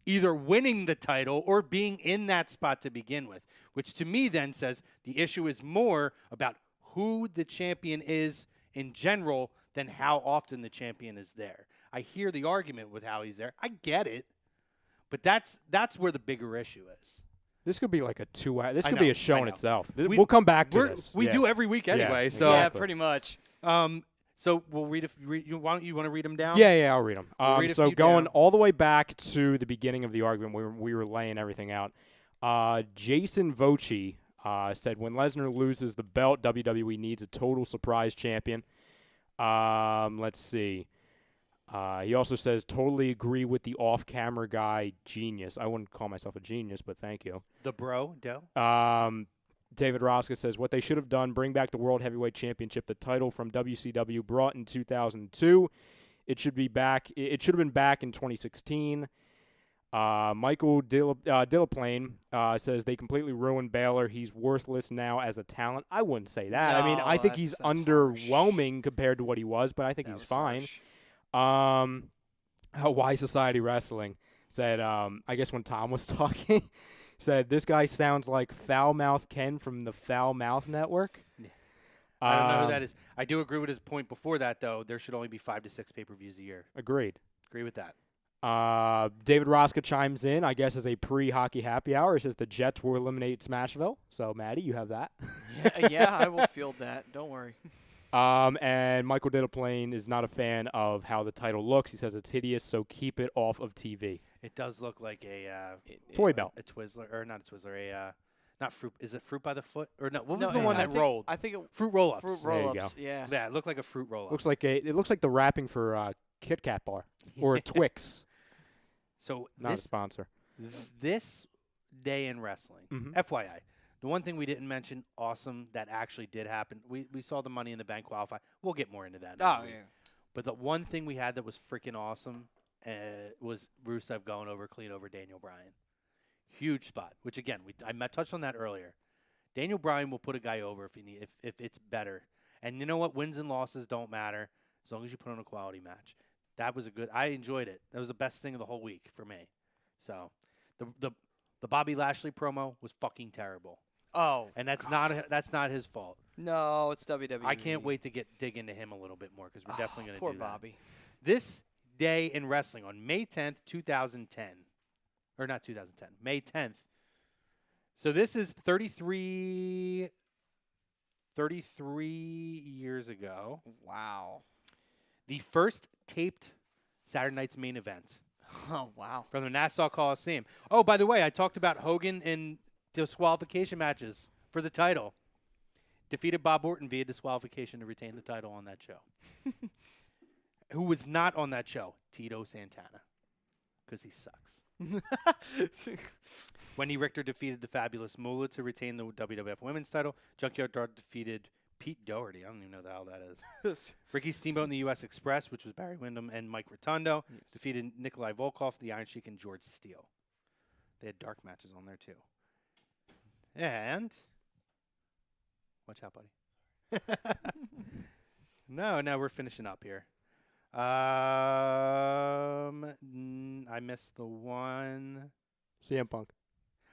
either winning the title or being in that spot to begin with, which to me then says the issue is more about who the champion is in general than how often the champion is there. I hear the argument with how he's there. I get it. But that's where the bigger issue is.
This could be like a 2 hour. This could be a show in itself. We'll come back to this.
We do every week anyway. So
yeah, pretty much.
So we'll read you want to read them down?
Yeah, I'll read them.
We'll read
so
few
going
down.
all the way back to the beginning of the argument where we were laying everything out, Jason Voce said, when Lesnar loses the belt, WWE needs a total surprise champion. Let's see. He also says, totally agree with the off-camera guy, genius. I wouldn't call myself a genius, but thank you.
The bro, Dell.
David Rosca says, what they should have done, bring back the World Heavyweight Championship, the title from WCW brought in 2002. It should be back. It should have been back in 2016. Michael Dillaplane says they completely ruined Baylor. He's worthless now as a talent. I wouldn't say that. I mean, I think he's underwhelming compared to what he was, but I think he's fine. Why Society Wrestling said, I guess when Tom was talking, said this guy sounds like Foul Mouth Ken from the Foul Mouth Network.
Yeah. I don't know who that is. I do agree with his point before that, though. There should only be 5 to 6 pay-per-views a year.
Agreed.
Agree with that.
David Rosca chimes in, I guess, as a pre-hockey happy hour. He says the Jets will eliminate Smashville. So, Maddie, you have that.
Yeah, I will field that. Don't worry.
And Michael Dillaplane is not a fan of how the title looks. He says it's hideous, so keep it off of TV.
It does look like a
toy belt.
A Twizzler, or not a Twizzler, not fruit. Is it Fruit by the Foot? Or no, what was the one that rolled?
I think
Fruit Roll-Ups.
Fruit
There you
Roll-Ups,
go.
yeah.
Yeah, it looked like a Fruit Roll-Up.
It looks like the wrapping for Kit Kat bar or a Twix.
So
Not a sponsor.
This day in wrestling, FYI, the one thing we didn't mention, awesome, that actually did happen. We saw the Money in the Bank qualify. We'll get more into that.
Oh, yeah.
But the one thing we had that was freaking awesome was Rusev going clean over Daniel Bryan. Huge spot, which, again, I touched on that earlier. Daniel Bryan will put a guy over if it's better. And you know what? Wins and losses don't matter as long as you put on a quality match. That was I enjoyed it. That was the best thing of the whole week for me. So the Bobby Lashley promo was fucking terrible.
Oh.
And that's not his fault.
No, it's WWE.
I can't wait to dig into him a little bit more because we're definitely going to do that.
Poor Bobby.
This day in wrestling on May 10th, 2010. Or not 2010, May 10th. So this is 33 years ago.
Wow.
The first taped Saturday Night's Main Event.
Oh, wow.
From the Nassau Coliseum. Oh, by the way, I talked about Hogan in disqualification matches for the title. Defeated Bob Orton via disqualification to retain the title on that show. Who was not on that show? Tito Santana. Because he sucks. Wendy Richter defeated the Fabulous Moolah to retain the WWF Women's title. Junkyard Dog defeated Pete Doherty. I don't even know the hell that is. Ricky Steamboat in the U.S. Express, which was Barry Windham and Mike Rotundo, defeated Nikolai Volkov, the Iron Sheik, and George Steele. They had dark matches on there, too. And watch out, buddy. No, we're finishing up here. I missed the one.
CM Punk.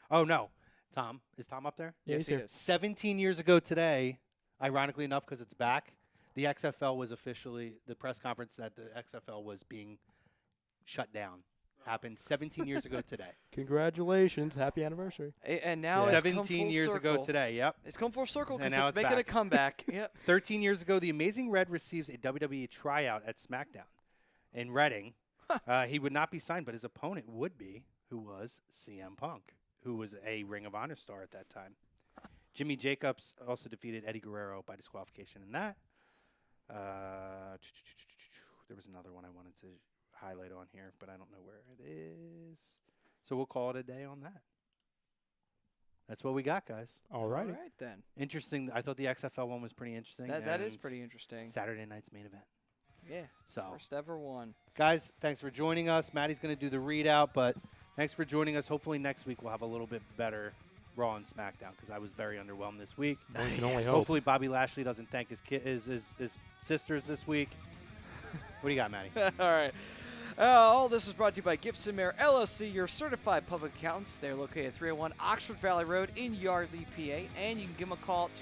Oh, no. Tom. Is Tom up there?
Yeah, he's here.
17 years ago today, ironically enough, because it's back, the XFL was officially, the press conference that the XFL was being shut down happened 17 years ago today.
Congratulations. Happy anniversary.
And now it's
17 years
circle.
ago today, yep.
It's come full circle because
now
it's making a comeback. Yep.
13 years ago, the Amazing Red receives a WWE tryout at SmackDown in Reading. He would not be signed, but his opponent would be, who was CM Punk, who was a Ring of Honor star at that time. Jimmy Jacobs also defeated Eddie Guerrero by disqualification in that. There was another one I wanted to highlight on here, but I don't know where it is. So we'll call it a day on that. That's what we got, guys.
All right.
All right, then.
Interesting. I thought the XFL one was pretty interesting.
That is pretty interesting.
Saturday night's main event.
Yeah.
So
first ever one.
Guys, thanks for joining us. Maddie's going to do the readout, but thanks for joining us. Hopefully next week we'll have a little bit better Raw and SmackDown because I was very underwhelmed this week.
Well, you can only hope.
Hopefully Bobby Lashley doesn't thank his sisters this week. What do you got, Maddie?
All right. All this was brought to you by Gibson Mayer LLC, your certified public accountants. They're located at 301 Oxford Valley Road in Yardley, PA. And you can give them a call at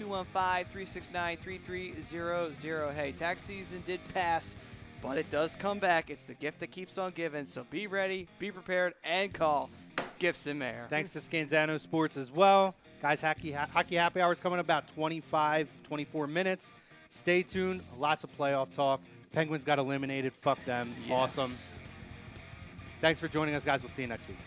215-369-3300. Hey, tax season did pass, but it does come back. It's the gift that keeps on giving. So be ready, be prepared, and call Gibson Mayer.
Thanks to Scanzano Sports as well. Guys, Hockey Happy Hour is coming in about 24 minutes. Stay tuned. Lots of playoff talk. Penguins got eliminated. Fuck them.
Yes.
Awesome. Thanks for joining us, guys. We'll see you next week.